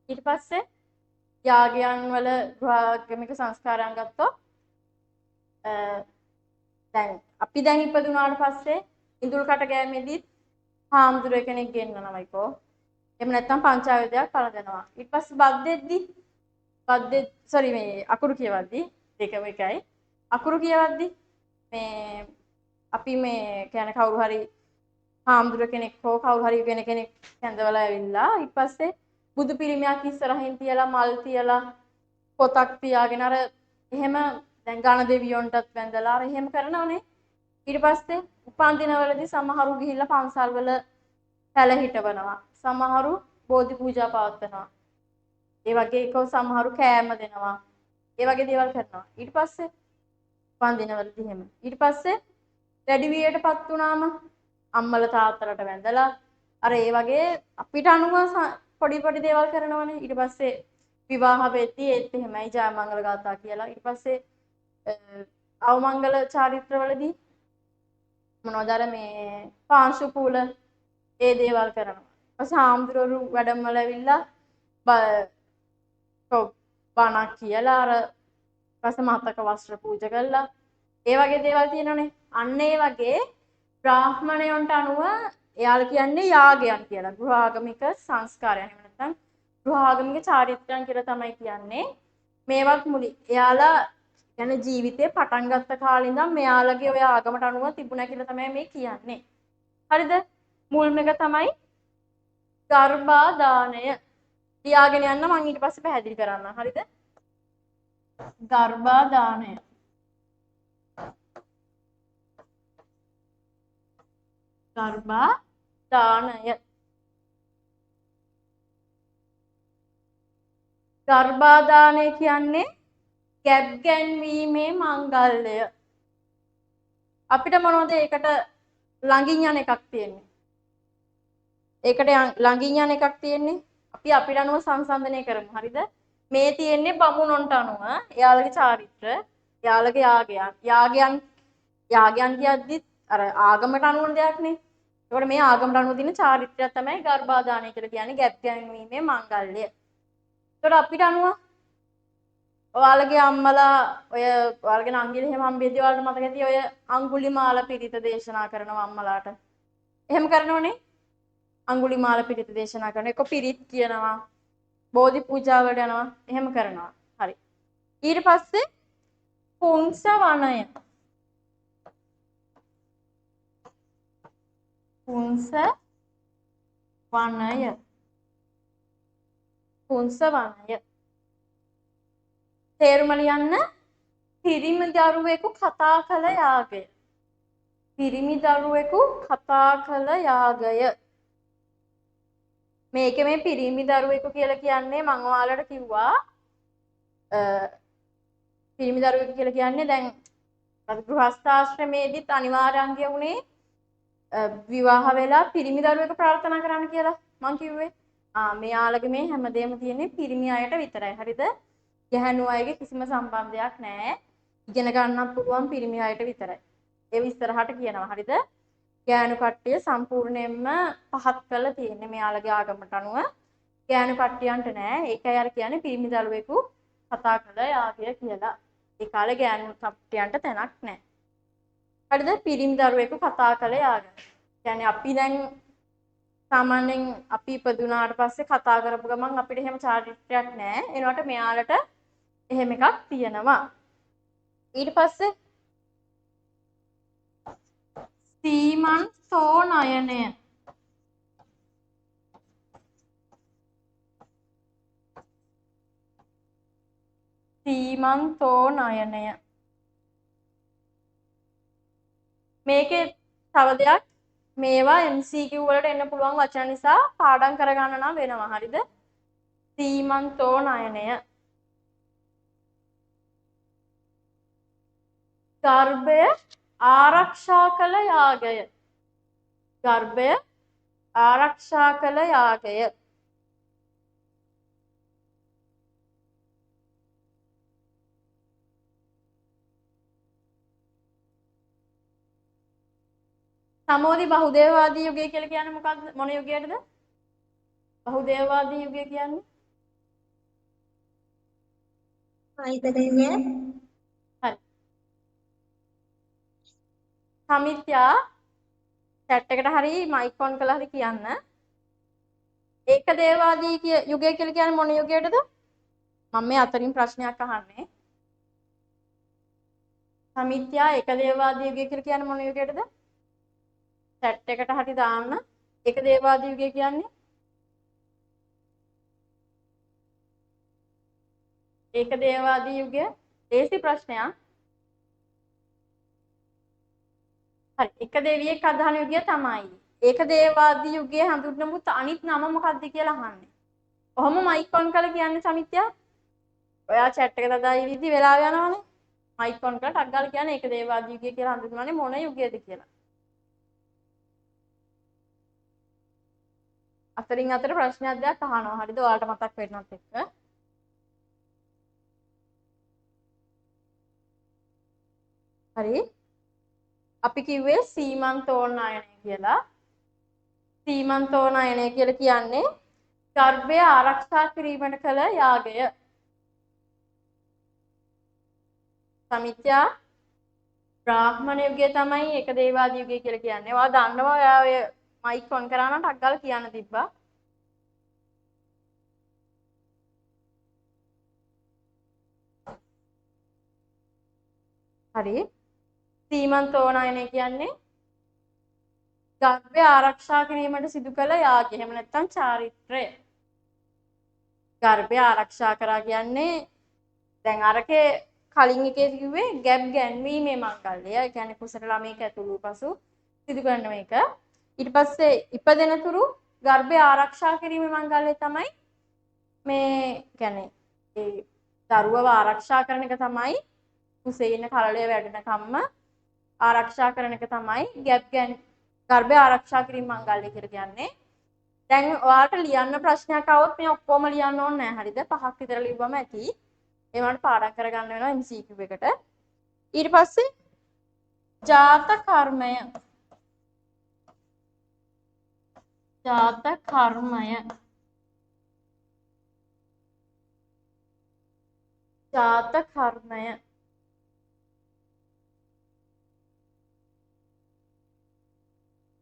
ඊට පස්සේ යාගයන් වල ගෘහාගමික සංස්කාරයන් ගත්තොත් දැන් අපි දැන් ඉපදුනාට පස්සේ ඉඳුල් කට ගෑමේදී හාමුදුරුව කෙනෙක් ගෙන්නනවායිකෝ. එහෙම නැත්නම් පංචායතයක් පළඳනවා. ඊට පස්සේ බද්දෙත් මේ අකුරු කියවද්දි දෙකම එකයි. අකුරු කියවද්දි මේ අපි මේ කියන්නේ කවුරු හරි හාමුදුරුව කෙනෙක් හෝ කවුරු හරි වෙන කෙනෙක් කැඳවලා ඇවිල්ලා ඊට පස්සේ බුදු පිළිමයක් ඉස්සරහින් තියලා මල් තියලා පොතක් තියාගෙන අර එහෙම දැන් ගණ දෙවියන්ටත් වැඳලා අර එහෙම කරනවනේ. ඊට පස්සේ උපන් දිනවලදී සමහරු ගිහිල්ලා පන්සල් වල පැල හිටවනවා. සමහරු බෝධි පූජා පවත්වනවා. ඒ වගේ එකව සමහරු කෑම දෙනවා. ඒ වගේ දේවල් කරනවා. ඊට පස්සේ උපන් දිනවලදී එහෙම. ඊට පස්සේ වැඩි වියටපත් වුණාම අම්මලා තාත්තලාට වැඳලා අර ඒ වගේ අපිට අනුව පොඩි පොඩි දේවල් කරනවනේ. ඊට පස්සේ විවාහ වෙද්දී ඒත් එහෙමයි ජයමංගල ගාථා කියලා. ඊට පස්සේ අවමංගල චාරිත්‍රවලදී මොනවද අර මේ පාංශු පූල ඒ දේවල් කරනවා. ඊපස්සේ හාමුදුරුවෝ වැඩමවල ඇවිල්ලා බණක් කියලා අර ඊපස්සේ මතක වස්ත්‍ර පූජා කළා. ඒ වගේ දේවල් තියෙනවනේ. අන්න ඒ වගේ බ්‍රාහ්මණයන්ට අනුව එයාලා කියන්නේ යාගයන් කියලා. ගෘහාගමික සංස්කාරයන්. එහෙම නැත්නම් ගෘහාගමික චාරිත්‍රයන් කියලා තමයි කියන්නේ. මේවත් මුලින් එයාලා යන ජීවිතේ පටන් ගත්ත කාලේ ඉඳන් මෙයාලගේ ඔය ආගමට අනුව තිබුණා කියලා තමයි මේ කියන්නේ. හරිද? මුල්ම එක තමයි ගර්භා දාණය. තියාගෙන යන්න මම ඊට පස්සේ පැහැදිලි කරන්නම්. හරිද? ගර්භා දාණය. ගර්භා දාණය. ගර්භා දාණය කියන්නේ ගැබ් ගැන්වීමේ මංගල්‍යය. අපිට මොනවද ඒකට ළඟින් යන එකක් තියෙන්නේ? ඒකට ළඟින් යන එකක් තියෙන්නේ. අපි අපිට අනුව සංසන්දනය කරමු. හරිද? මේ තියෙන්නේ බමුණොන්ට අනුව එයාලගේ චාරිත්‍ර, එයාලගේ යාගයන් කියද්දි අර ආගමට අනුව දෙයක්නේ. ඒකට මේ ආගමට අනුව දින චාරිත්‍රයක් තමයි ගර්භා දාණය කියලා කියන්නේ ගැබ් ගැන්වීමේ මංගල්‍යය. ඒකට අපිට අනුව ඔයාලගේ අම්මලා ඔයාලගේ නංගිලා එහෙම හම්බෙද්දී ඔයාලට මතක ඇති ඔය අඟුලිමාල පිරිත දේශනා කරනවා අම්මලාට. එහෙම කරනෝනේ. අඟුලිමාල පිරිත දේශනා කරන එක පිරිත් කියනවා. බෝධි පූජාවලට යනවා. එහෙම කරනවා. හරි. ඊට පස්සේ පුංස වනය. පුංස වනය. පුංස වනය. තේරුම ලියන්න. පිරිමි දරුවෙකු කතා කළ යාගය. පිරිමි දරුවෙකු කතා කළ යාගය. මේක මේ පිරිමි දරුවෙකු කියලා කියන්නේ මම ඔයාලට කිව්වා පිරිමි දරුවෙකු කියලා කියන්නේ දැන් ගෘහස්ථාශ්‍රමයේදීත් අනිවාර්යයෙන් කියුනේ විවාහ වෙලා පිරිමි දරුවෙකු ප්‍රාර්ථනා කරන්න කියලා මම කිව්වේ. මෙයාලගේ මේ හැමදේම තියෙන්නේ පිරිමි අයට විතරයි. හරිද? ගැහැණු අයගේ කිසිම සම්බන්ධයක් නැහැ. ඉගෙන ගන්නත් පුළුවන් පිරිමි අයට විතරයි. ඒ ඉස්සරහට කියනවා. හරිද? ගෑනු කට්ටිය සම්පූර්ණයෙන්ම පහත් කරලා තියෙන්නේ මෙයාලගේ ආගමට අනුව. ගෑනු කට්ටියන්ට නෑ. ඒකයි අර කියන්නේ පිරිමි දරුවෙකු කතා කළ යාගය කියලා. ඒ කාලේ ගෑනු කට්ටියන්ට තැනක් නෑ. හරිද? පිරිමි දරුවෙකු කතා කළ යාගය. කියන්නේ අපි දැන් සාමාන්‍යයෙන් අපි ඉපදුනාට පස්සේ කතා කරපු ගමන් අපිට එහෙම චාරිත්‍රාක් නෑ. ඒනකොට මෙයාලට එහෙම එකක් තියෙනවා. ඊට පස්සේ සීමන්තෝ නයනය. සීමන්තෝ නයනය. මේකේ තව දෙයක් මේවා MCQ වලට එන්න පුළුවන් වචන නිසා පාඩම් කරගන්න නම් වෙනවා. හරිද? සීමන්තෝ නයනය. ගර්භය ආරක්ෂා කළ යාගය. ගර්භය ආරක්ෂා කළ යාගය. සමෝධි බහුදේවවාදී යුගය කියලා කියන්නේ මොකක්ද? මොන යුගයටද? බහුදේවවාදී යුගය කියන්නේ ආයතනය. හරි. සමිත්‍යා chat එකට හරි mic on කරලා හරි කියන්න. ඒක දේවාදී යුගය කියලා කියන්නේ මොන යුගයටද? මම මේ අතරින් ප්‍රශ්නයක් අහන්නේ. සමිත්‍යා ඒක දේවාදී යුගය කියලා කියන්නේ මොන යුගයටද? chat එකට හරි දාන්න. ඒක දේවාදී යුගය කියන්නේ ඒක දේවාදී යුගය. දේශි ප්‍රශ්නයක්. හරි. එක දෙවියෙක් අදහන යුගය තමයි. ඒක දේවාදී යුගයේ හඳුන්වමු අනිත් නම මොකක්ද කියලා අහන්නේ. කොහොම මයික් ඔන් කරලා කියන්නේ සමිත්‍යා? ඔයා chat එක දාලා ඉවිදි වෙලාව යනවනේ. මයික් ඔන් කරලා ටක් ගාලා කියන්නේ ඒක දේවාදී යුගය කියලා හඳුන්වන්නේ මොන යුගයද කියලා. අතරින් අතර ප්‍රශ්නයක් දෙයක් අහනවා. හරිද? ඔයාලට මතක් වෙන්නත් එක්ක. හරි. අපි කිව්වේ සීමන්තෝන්නයනය කියලා. සීමන්තෝන්නයනය කියලා කියන්නේ ගර්භය ආරක්ෂා කිරීමට කළ යාගය. සමිත්‍යා බ්‍රාහ්මණ යුගය තමයි ඒක දේවාදී යුගය කියලා කියන්නේ. ඔයා දන්නවා ඔයා ඔය මයික් ඔන් කරා නම් ටක් ගාලා කියන්න තිබ්බා. හරි. සීමන්තෝන්නයනය කියන්නේ ගර්භය ආරක්ෂා කිරීමට සිදු කළ යාගය. එහෙම නැත්නම් චාරිත්‍රය. ගර්භය ආරක්ෂා කරා කියන්නේ දැන් අරකේ කලින් එකේ කිව්වේ ගැබ් ගැන්වීමේ මංගල්‍යය. ඒ කියන්නේ කුසල ළමයක ඇතුළු පසු සිදු කරන මේක. ඊට පස්සේ ඉපදෙනතුරු ගර්භය ආරක්ෂා කිරීමේ මංගල්‍යය තමයි මේ කියන්නේ ඒ දරුවව ආරක්ෂා කරන එක තමයි කුසේ ඉන්න කලලය වැඩෙනකම්ම ආරක්ෂා කරන එක තමයි ගර්භය ආරක්ෂා කිරීම මංගල්‍යය කියලා කියන්නේ. දැන් ඔයාලට ලියන්න ප්‍රශ්නයක් આવොත් මේ ඔක්කොම ලියන්න ඕනේ නැහැ. හරිද? 5ක් විතර ලිව්වම ඇති. ඒවට පාඩම් කරගන්න වෙනවා MCQ එකට. ඊට පස්සේ ජාත කර්මය. ජාත කර්මය. ජාත කර්මය.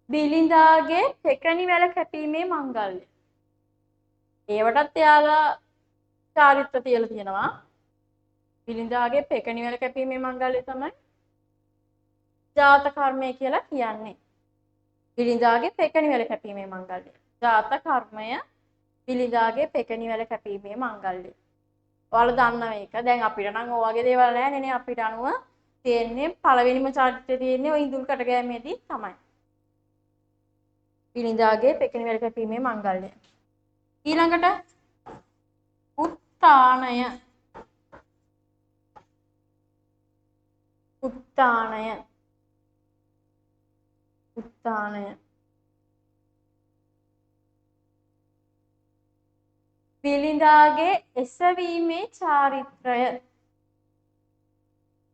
බිලිඳාගේ පෙකණි වැල කැපීමේ මංගල්‍ය. ඒවටත් එයාලා චාරිත්‍ර තියලා තියෙනවා. බිලිඳාගේ පෙකණි වැල කැපීමේ මංගල්‍ය තමයි ජාත කර්මය කියලා කියන්නේ. බිලිඳාගේ පෙකණි වැල කැපීමේ මංගල්‍ය. ජාත කර්මය බිලිඳාගේ පෙකණි වැල කැපීමේ මංගල්‍ය. ඔයාලා දන්නවා මේක. දැන් අපිට නම් ඔය වගේ දේවල් නැහැ නේ. අපිට අනුව තියෙන්නේ පළවෙනිම චාරිත්‍රය තියෙන්නේ ඔය ඉඳුල් කට ගෑමේදී තමයි. බිලිඳාගේ පෙකණි වැල කැපීමේ මංගල්‍ය. ඊළඟට උත්තානය. උත්තානය. උත්තානය. බිලිඳාගේ එසවීමේ චාරිත්‍රය.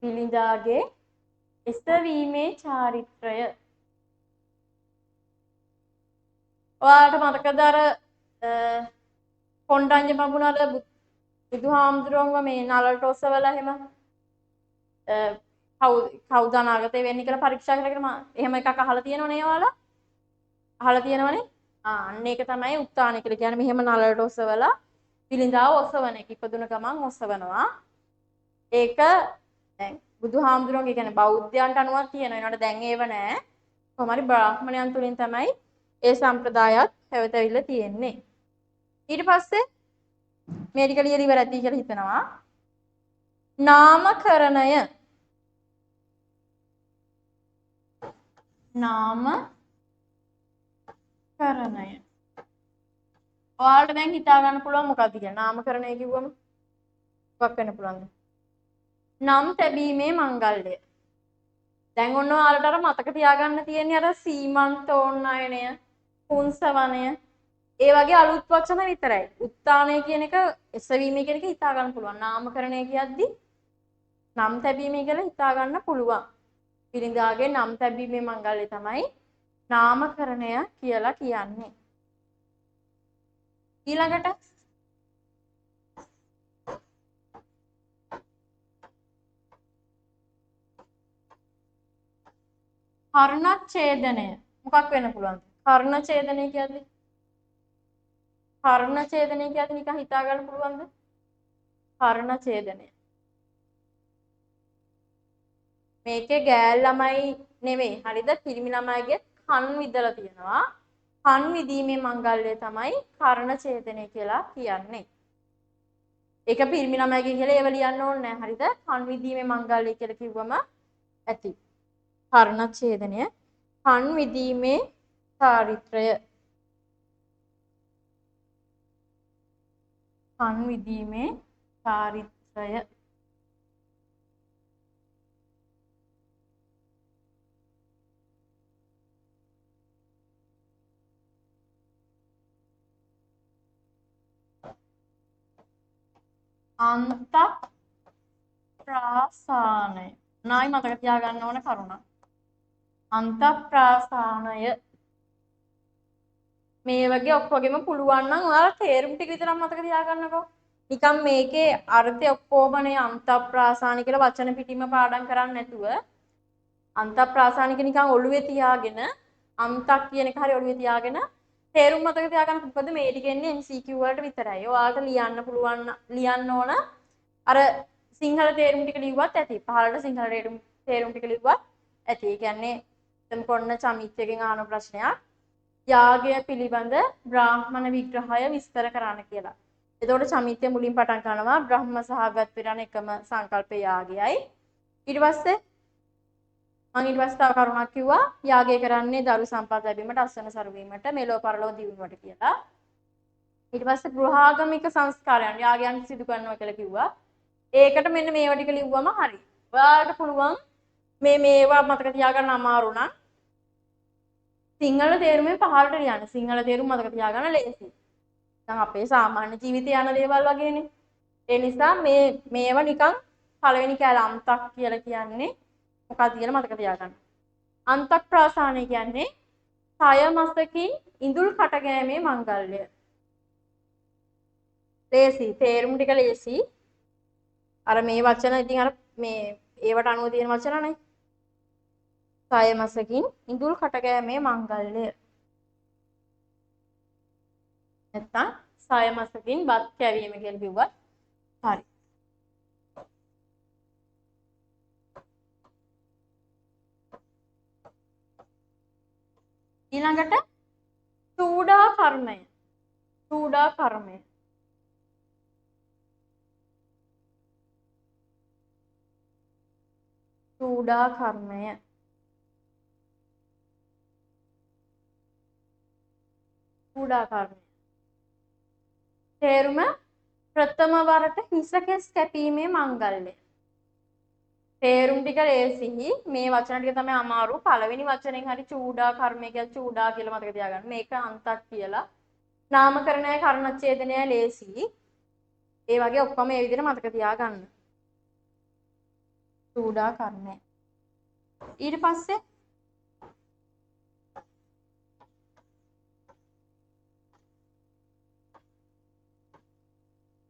බිලිඳාගේ එසවීමේ චාරිත්‍රය. ඔයාලට මතකද අර කොණ්ඩඤ්ඤ බමුණාල බුදුහාමුදුරුවන්ව මේ නලලට ඔසවලා එහෙම කවුද අනාගතේ වෙන්නේ කියලා පරීක්ෂා කරගෙන එහෙම එකක් අහලා තියෙනවනේ ඔයාලා? අහලා තියෙනවනේ? අන්න ඒක තමයි උත්තාන කියලා කියන්නේ. මෙහෙම නලලට ඔසවලා බිලිඳාව ඔසවන එක. ඉපදුන ගමන් ඔසවනවා. ඒක දැන් බුදුහාමුදුරුවන්ගේ කියන්නේ බෞද්ධයන්ට අනුවක් තියෙනවා. ඒනට දැන් ඒව නෑ. කොහොම හරි බ්‍රාහ්මණයන් තුලින් තමයි ඒ සම්ප්‍රදායත් පැවතවිල්ල තියෙන්නේ. ඊට පස්සේ මේ ටික ලියලා ඉවරයි කියලා හිතනවා. නාමකරණය. නාමකරණය. ඔයාලට දැන් හිතා ගන්න පුළුවන් මොකක්ද කියලා. නාමකරණය කිව්වම මොකක් වෙන්න පුළුවන්ද? නම් තැබීමේ මංගල්‍ය. දැන් ඔන්න ඔයාලට අර මතක තියාගන්න තියෙන්නේ අර සීමන්තෝන්නයනය, පුංසවණය ඒ වගේ අලුත් වචන විතරයි. උත්තානය කියන එක එසවීමේ කියන එක හිතා ගන්න පුළුවන්. නාමකරණය කියද්දි නම් තැබීමේ කියලා හිතා ගන්න පුළුවන්. බිරිඳාගේ නම් තැබීමේ මංගල්‍ය තමයි නාමකරණය කියලා කියන්නේ. ඊළඟට කර්ණච්ඡේදනය මොකක් වෙන්න පුළුවන්ද? කර්ණච්ඡේදනය කියන්නේ නිකන් හිතා ගන්න පුළුවන්ද? කර්ණච්ඡේදනය. මේකේ ගෑල් ළමයි නෙවෙයි. හරිද? පිරිමි ළමයිගේ කන් විදලා තියෙනවා. කන් විදීමේ මංගල්‍යය තමයි කර්ණච්ඡේදනය කියලා කියන්නේ. ඒක පිරිමි ළමයිගේ කියලා ඒව ලියන්න ඕනේ නැහැ. හරිද? කන් විදීමේ මංගල්‍යය කියලා කිව්වම ඇති. කර්ණච්ඡේදනය කන් විදීමේ චාරිත්‍රය. කන් විදීමේ චාරිත්‍රය. අන්තප්‍රාසානය. නායි මතක තියාගන්න ඕන කරුණ. අන්තප්‍රාසානය. මේ වගේ ඔක්කොගෙම පුළුවන් නම් ඔයාලා තේරුම් ටික විතරක් මතක තියාගන්නකෝ. නිකන් මේකේ අර්ථය ඔක්කොමනේ අන්තප්‍රාසානික කියලා වචන පිටින්ම පාඩම් කරන්නේ නැතුව අන්තප්‍රාසානික නිකන් ඔළුවේ තියාගෙන අන්තක් කියන එක හරි ඔළුවේ තියාගෙන තේරුම් මතක තියාගන්න. මොකද මේ ටික එන්නේ MCQ වලට විතරයි. ඔයාලට ලියන්න පුළුවන් ලියන්න ඕන අර සිංහල තේරුම් ටික ලිව්වත් ඇති. පහළට සිංහල තේරුම් ටික ලිව්වත් ඇති. ඒ කියන්නේ දැන් කොන්න චමිත්‍යයෙන් අහන ප්‍රශ්නයක් යාගය පිළිබඳ බ්‍රාහ්මණ විග්‍රහය විස්තර කරන්න කියලා. එතකොට චමිත්‍ය මුලින් පටන් ගන්නවා බ්‍රහ්ම සහගත වෙන එකම සංකල්පය යාගයයි. ඊට පස්සේ තව කරුණක් කිව්වා යාගය කරන්නේ දරු සම්පත් ලැබීමට අස්වැන්න සරු වීමට මෙලොව පරලොව දියුණුවට කියලා. ඊට පස්සේ ගෘහාගමික සංස්කාරයන් යාගයන් සිදු කරනවා කියලා කිව්වා. ඒකට මෙන්න මේවා ටික ලිව්වම හරි. ඔයාලට පුළුවන් මේවා මතක තියාගන්න අමාරු නම් සිංහල තේරුමෙන් පහළට ලියන්න. සිංහල තේරුම මතක තියාගන්න ලේසි. දැන් අපේ සාමාන්‍ය ජීවිතේ යන දේවල් වගේනේ. ඒ නිසා මේවා නිකන් පළවෙනි කැල අන්තක් කියලා කියන්නේ මොකක්ද කියලා මතක තියාගන්න. අන්තප්‍රාසානය කියන්නේ සය මසකින් ඉඳුල් කටගෑමේ මංගල්‍ය. ලේසි තේරුම් ටික ලේසි. අර මේ වචන ඉතින් අර මේ ඒවට අනුව තියෙන වචනනේ. සය මසකින් ඉඳුල් කටගෑමේ මංගල්‍ය. නැත්තම් සය මසකින් බත් කැවීම කියලා කිව්වත් හරි. ඊළඟට චූඩා කර්මය. චූඩා කර්මය. චූඩා කර්මය. චූඩා කර්මය. තේරුම ප්‍රථම වරට හිසකෙස් කැපීමේ මංගල්‍ය. තේරුම් ටික ලේසියි. මේ වචන ටික තමයි අමාරු. පළවෙනි වචනෙන් හරි චූඩා කර්මය කියලා චූඩා කියලා මතක තියාගන්න. මේක අන්තක් කියලා. නාමකරණය කර්ණච්ඡේදනය ලේසියි. ඒ වගේ ඔක්කොම මේ විදිහට මතක තියාගන්න. චූඩා කර්මය. ඊට පස්සේ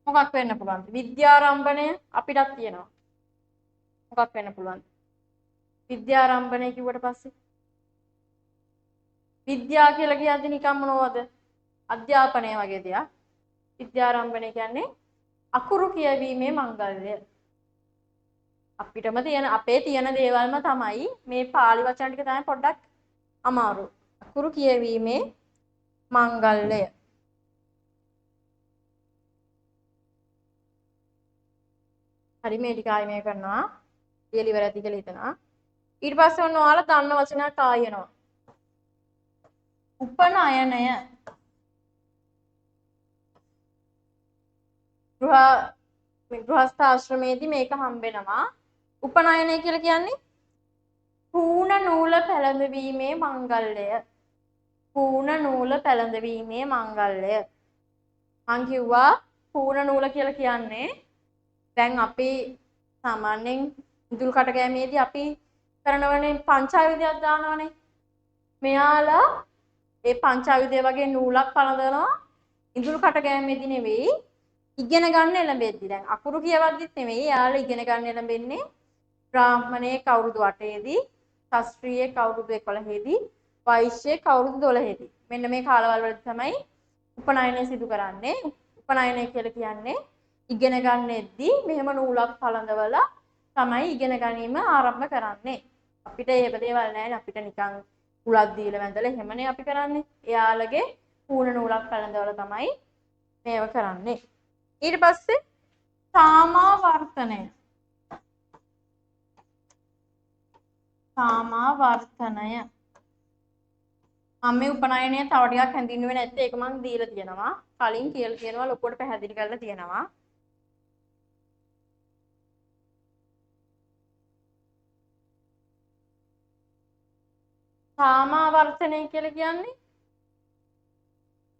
මොකක් වෙන්න පුළුවන්ද? විද්‍යාරම්භණය අපිටත් තියෙනවා. මොකක් වෙන්න පුළුවන්ද? විද්‍යාරම්භණය කිව්වට පස්සේ විද්‍යා කියලා කියන්නේ නිකම් මොනවද? අධ්‍යාපනය වගේ දෙයක්. විද්‍යාරම්භණය කියන්නේ අකුරු කියවීමේ මංගල්‍ය. අපිටම තියෙන අපේ තියෙන දේවල්ම තමයි මේ පාලි වචන ටික තමයි පොඩ්ඩක් අමාරු. අකුරු කියවීමේ මංගල්‍ය. හරි මේ ටික ආයෙ මේ කරනවා. ලියලි වැරදි කියලා හිතනවා. ඊට පස්සේ ඔන්න ඔයාලා දන්න වචනයක් ආයෙනවා. උපනයනය. ගෘහස්ථ ආශ්‍රමයේදී මේක හම්බෙනවා. උපනයනය කියලා කියන්නේ පූර්ණ නූල පැළඳවීමේ මංගල්‍ය. පූර්ණ නූල පැළඳවීමේ මංගල්‍ය. මං කිව්වා පූර්ණ නූල කියලා කියන්නේ දැන් අපි සාමාන්‍යයෙන් ඉඳුල් කටගෑමේදී අපි කරනවනේ පංචායුධයක් දානවනේ. මෙයාලා ඒ පංචායුධය වගේ නූලක් පළඳනවා ඉඳුල් කටගෑමේදී නෙවෙයි ඉගෙන ගන්න එළඹෙද්දි. දැන් අකුරු කියවද්දිත් නෙවෙයි යාළුවා ඉගෙන ගන්න එළඹෙන්නේ බ්‍රාහ්මණයේ කවුරුදු වටේදී ශාස්ත්‍රීය අවුරුදු 11 දී වෛශ්‍යික අවුරුදු 12 දී. මෙන්න මේ කාලවල වලදී තමයි උපනයනය සිදු කරන්නේ. උපනයනය කියලා කියන්නේ ඉගෙන ගන්නෙද්දී මෙහෙම නූලක් පළඳවලා තමයි ඉගෙන ගැනීම ආරම්භ කරන්නේ. අපිට එහෙම දේවල් නැහැ. අපිට නිකන් උලක් දීලා වැඳලා එහෙමනේ අපි කරන්නේ. එයාලගේ පූර්ණ නූලක් පළඳවලා තමයි මේව කරන්නේ. ඊට පස්සේ සාමාවර්තනය. සාමාවර්තනය. මම මේ උපනයනය තව ටිකක් හැඳින්වුවේ නැත්නම් ඒක මම දීලා තියෙනවා. කලින් කියලා තියෙනවා ලොකුවට පැහැදිලි කරලා තියෙනවා. සාමාවර්තනය කියලා කියන්නේ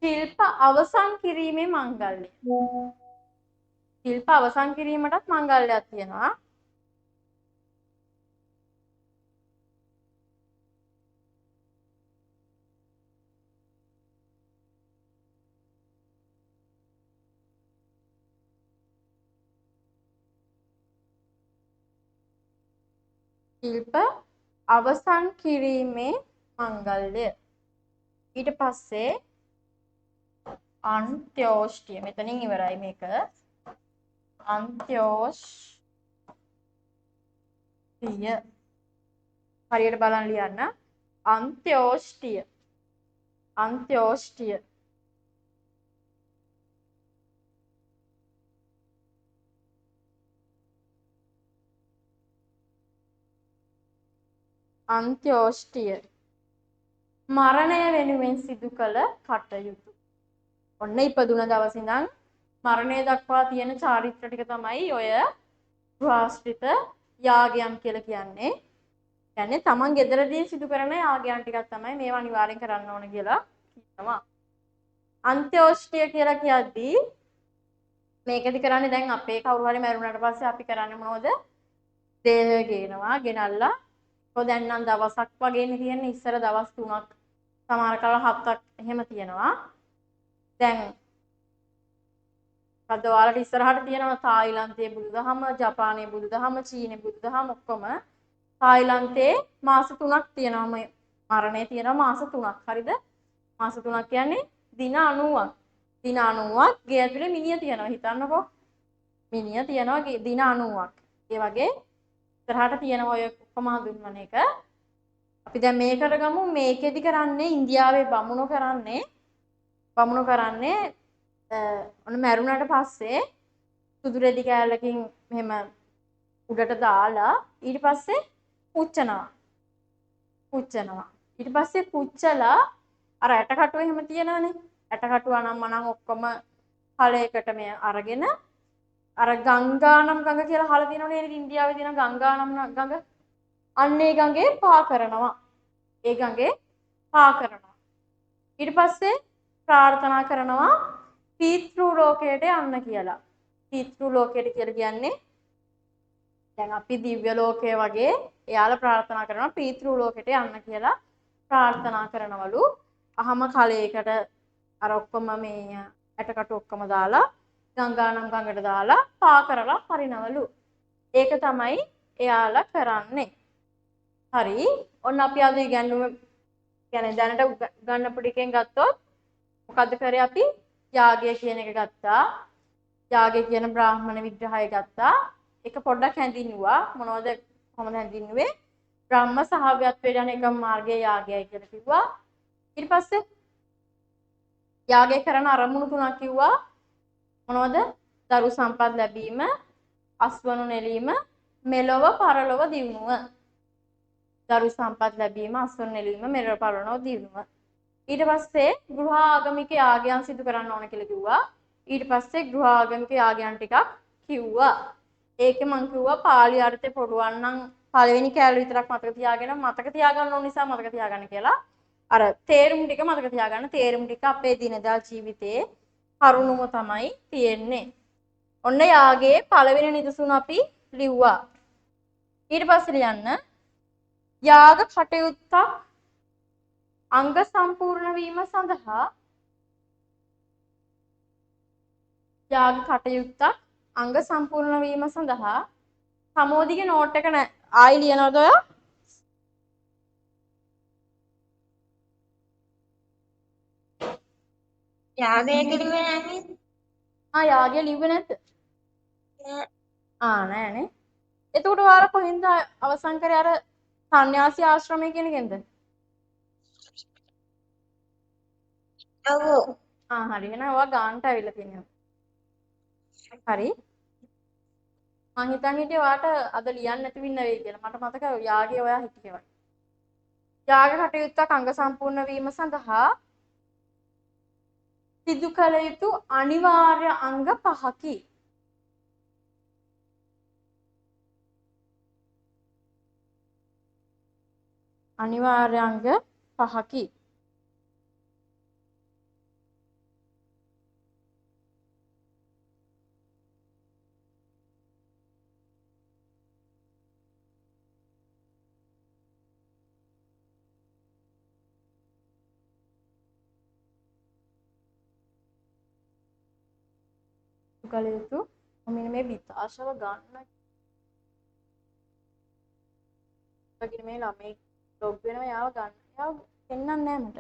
ශිල්ප අවසන් කිරීමේ මංගල්‍ය. ශිල්ප අවසන් කිරීමටත් මංගල්‍යයක් තියෙනවා. ශිල්ප අවසන් කිරීමේ මංගල්‍ය. ඊට පස්සේ අන්ත්‍යෝෂ්ටිය. මෙතනින් ඉවරයි මේක. අන්ත්‍යෝෂ්ටිය. හරියට බලන්න ලියන්න. අන්ත්‍යෝෂ්ටිය. අන්ත්‍යෝෂ්ටිය. අන්ත්‍යෝෂ්ටිය. මරණය වෙනුවෙන් සිදු කළ කටයුතු. ඔන්න ඉපදුන දවස් ඉඳන් මරණය දක්වා තියෙන චාරිත්‍ර ටික තමයි ඔය ගෘහාශ්‍රිත යාගයන් කියලා කියන්නේ. කියන්නේ තමන් ගෙදරදී සිදු කරන යාගයන් ටිකක් තමයි මේවා අනිවාර්යෙන් කරන්න ඕන කියලා කියනවා. අන්ත්‍යෝෂ්ටිය කියලා කියද්දී මේකෙදි කරන්නේ දැන් අපේ කවුරු හරි මැරුණාට පස්සේ අපි කරන්නේ මොනවද? දේහය ගේනවා, ගෙනල්ලා දැන් නම් දවසක් වගේනේ තියෙන්නේ. ඉස්සර දවස් 3ක් සමහර කල 7ක් එහෙම තියෙනවා. දැන් අද ඔයාලට ඉස්සරහට තියෙනවා තායිලන්තයේ බුදුදහම, ජපානයේ බුදුදහම, චීනයේ බුදුදහම ඔක්කොම. තායිලන්තයේ මාස 3ක් තියෙනවා. මරණය තියෙනවා මාස 3ක්. හරිද? මාස 3ක් කියන්නේ දින 90ක්. දින 90ක් ගේ ඇතුලේ මිනිහ තියෙනවා. හිතන්නකෝ. මිනිහ තියෙනවා දින 90ක්. ඒ වගේ ඉස්සරහට තියෙන ඔය ඔක්කොම හඳුන්වන එක අපි දැන් මේකට ගමු. මේකෙදි කරන්නේ ඉන්දියාවේ බමුණෝ කරන්නේ ඔන්න මැරුණාට පස්සේ සුදු රෙදි කෑල්ලකින් මෙහෙම උඩට දාලා ඊට පස්සේ පුච්චනවා. ඊට පස්සේ පුච්චලා අර ඇටකටුව එහෙම තියෙනවනේ. ඇටකටුව නම් මනම් ඔක්කොම කලයකට මේ අරගෙන අර ගංගානම් ගඟ කියලා අහලා තියෙනවනේ නේද? ඉන්දියාවේ තියෙන ගංගානම් ගඟ. අන්න ඒ ගඟේ පා කරනවා. ඊට පස්සේ ප්‍රාර්ථනා කරනවා පීතෘ ලෝකයට යන්න කියලා. පීතෘ ලෝකයට කියලා කියන්නේ දැන් අපි දිව්‍ය ලෝකයේ වගේ එයාලා ප්‍රාර්ථනා කරනවා පීතෘ ලෝකයට යන්න කියලා ප්‍රාර්ථනා කරනවලු. අහම කලයකට අර ඔක්කොම මේ ඇටකටු ඔක්කොම දාලා ගංගානම් ගඟට දාලා පා කරලා හරිනවලු. ඒක තමයි එයාලා කරන්නේ. හරි. ඔන්න අපි අද ඉගෙනුම කියන්නේ දැනට ගන්න පිටිකෙන් ගත්තොත් මොකද්ද කරේ අපි? යාගය කියන එක ගත්තා. යාගය කියන බ්‍රාහ්මණ විග්‍රහය ගත්තා. ඒක පොඩ්ඩක් හැඳින්නුවා. මොනවද කොහොමද හැඳින්නුවේ? බ්‍රහ්ම සහාව්‍යත්වයට යන එකම මාර්ගය යාගයයි කියලා කිව්වා. ඊට පස්සේ යාගය කරන අරමුණු තුනක් කිව්වා. මොනවද? දරු සම්පත් ලැබීම, අස්වනු නෙලීම, මෙලොව පරලොව දියුණුව. දරු සම්පත් ලැබීම, අස්වනු නෙලීම, මෙලොව පරලොව දියුණුව. ඊට පස්සේ ගෘහාගමික යාගයන් සිදු කරන්න ඕන කියලා කිව්වා. ඊට පස්සේ ගෘහාගමික යාගයන් ටිකක් කිව්වා. ඒකේ මම කිව්වා පාලි අර්ථේ පොඩුවන් නම් පළවෙනි කෑල්ල විතරක් මතක තියාගන්න ඕන නිසා මතක තියාගන්න කියලා. අර තේරුම් ටික මතක තියාගන්න. තේරුම් ටික අපේ දිනදා ජීවිතයේ කරුණුම තමයි තියෙන්නේ. ඔන්න යාගේ පළවෙනි නිදසුන අපි ලිව්වා. ඊට පස්සේ ලියන්න යාග කටයුත්තක් අංග සම්පූර්ණ වීම සඳහා සමෝධිගේ නෝට් එක ආයි ලියනවද ඔය? යාගය කිව්වේ නැහැ. යාගය ලිව්වේ නැද්ද? නෑනේ. එතකොට ඔයාලා කොහෙන්ද අවසන් කරේ අර සන්න්‍යාසී ආශ්‍රමය කියන කෙන්ද? ඔව්. හරි. එහෙනම් ඔයා ගානට ඇවිල්ලා තියෙනවා. හරි. මං හිතන් හිටියේ ඔයාට අද ලියන්න නැති වෙන්න වෙයි කියලා. මට මතකයි යාගය ඔයා හිටියේවා. යාග කටයුත්තක් අංග සම්පූර්ණ වීම සඳහා සිදු කළ යුතු අනිවාර්ය අංග 5කි. අනිවාර්ය අංග 5කි. කළ යුතු මෙන්න මේ විතාශව ගන්න වගේ මේ ළමයි ලොග් වෙනවා යාව ගන්න. යාව පෙන්වන්නේ නැහැ මට.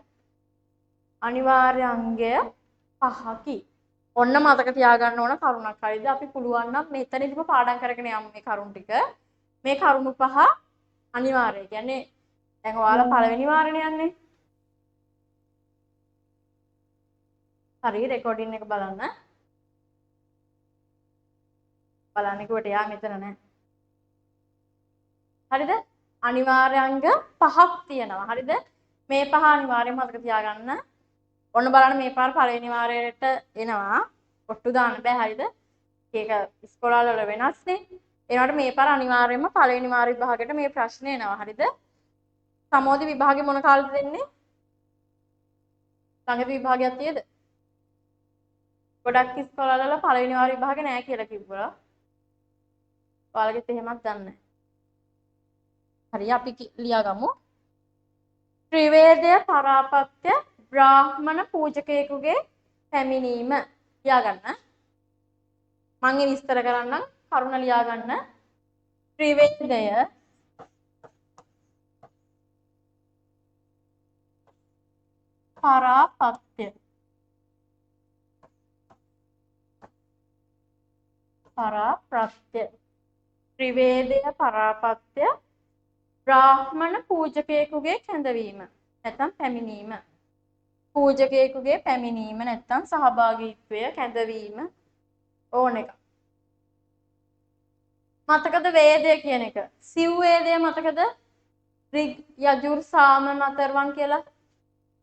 අනිවාර්ය අංගය 5කි. ඔන්න මතක තියාගන්න ඕන කරුණක්. හරිද? අපි පුළුවන් නම් මෙතනදිම පාඩම් කරගෙන යමු මේ කරුණු ටික. මේ කරුණු 5 අනිවාර්යයි. කියන්නේ දැන් ඔයාලා පළවෙනි වාරනේ යන්නේ. හරි රෙකෝඩින් එක බලන්න. බලන්න කිව්වට එයා මෙතන නැහැ. හරිද? අනිවාර්ය අංග 5ක් තියෙනවා. හරිද? මේ 5 අනිවාර්යයෙන්ම මතක තියාගන්න. ඔන්න බලන්න මේ පාර පළවෙනි වාරයට එනවා. ඔට්ටු දාන්න බෑ. හරිද? ඒක ඉස්කෝලවල වල වෙනස්නේ. ඒනකොට මේ පාර අනිවාර්යයෙන්ම පළවෙනි වාර විභාගයට මේ ප්‍රශ්නේ එනවා. හරිද? සමෝධි විභාගෙ මොන කාලෙද දෙන්නේ? සංගීත විභාගයක් තියේද? ගොඩක් ඉස්කෝලවල පළවෙනි වාර විභාගෙ නෑ කියලා කිව්වා. ඔයාලගෙත් එහෙමත් දන්නේ නැහැ. හරි අපි ලියාගමු. ත්‍රිවේදය පරාපත්‍ය බ්‍රාහ්මණ පූජකයෙකුගේ පැමිණීම ලියාගන්න. මම විස්තර කරන්නම් කරුණ ලියාගන්න. ත්‍රිවේදය පරාපත්‍ය ත්‍රිවේදය පරාපත්‍ය බ්‍රාහ්මණ පූජකයෙකුගේ කැඳවීම නැත්නම් පැමිණීම. පූජකයෙකුගේ පැමිණීම නැත්නම් සහභාගීත්වය කැඳවීම ඕන එක. මතකද වේදය කියන එක? සිව් වේදය මතකද? ඍග් යජුර් සාම මතරවන් කියලා.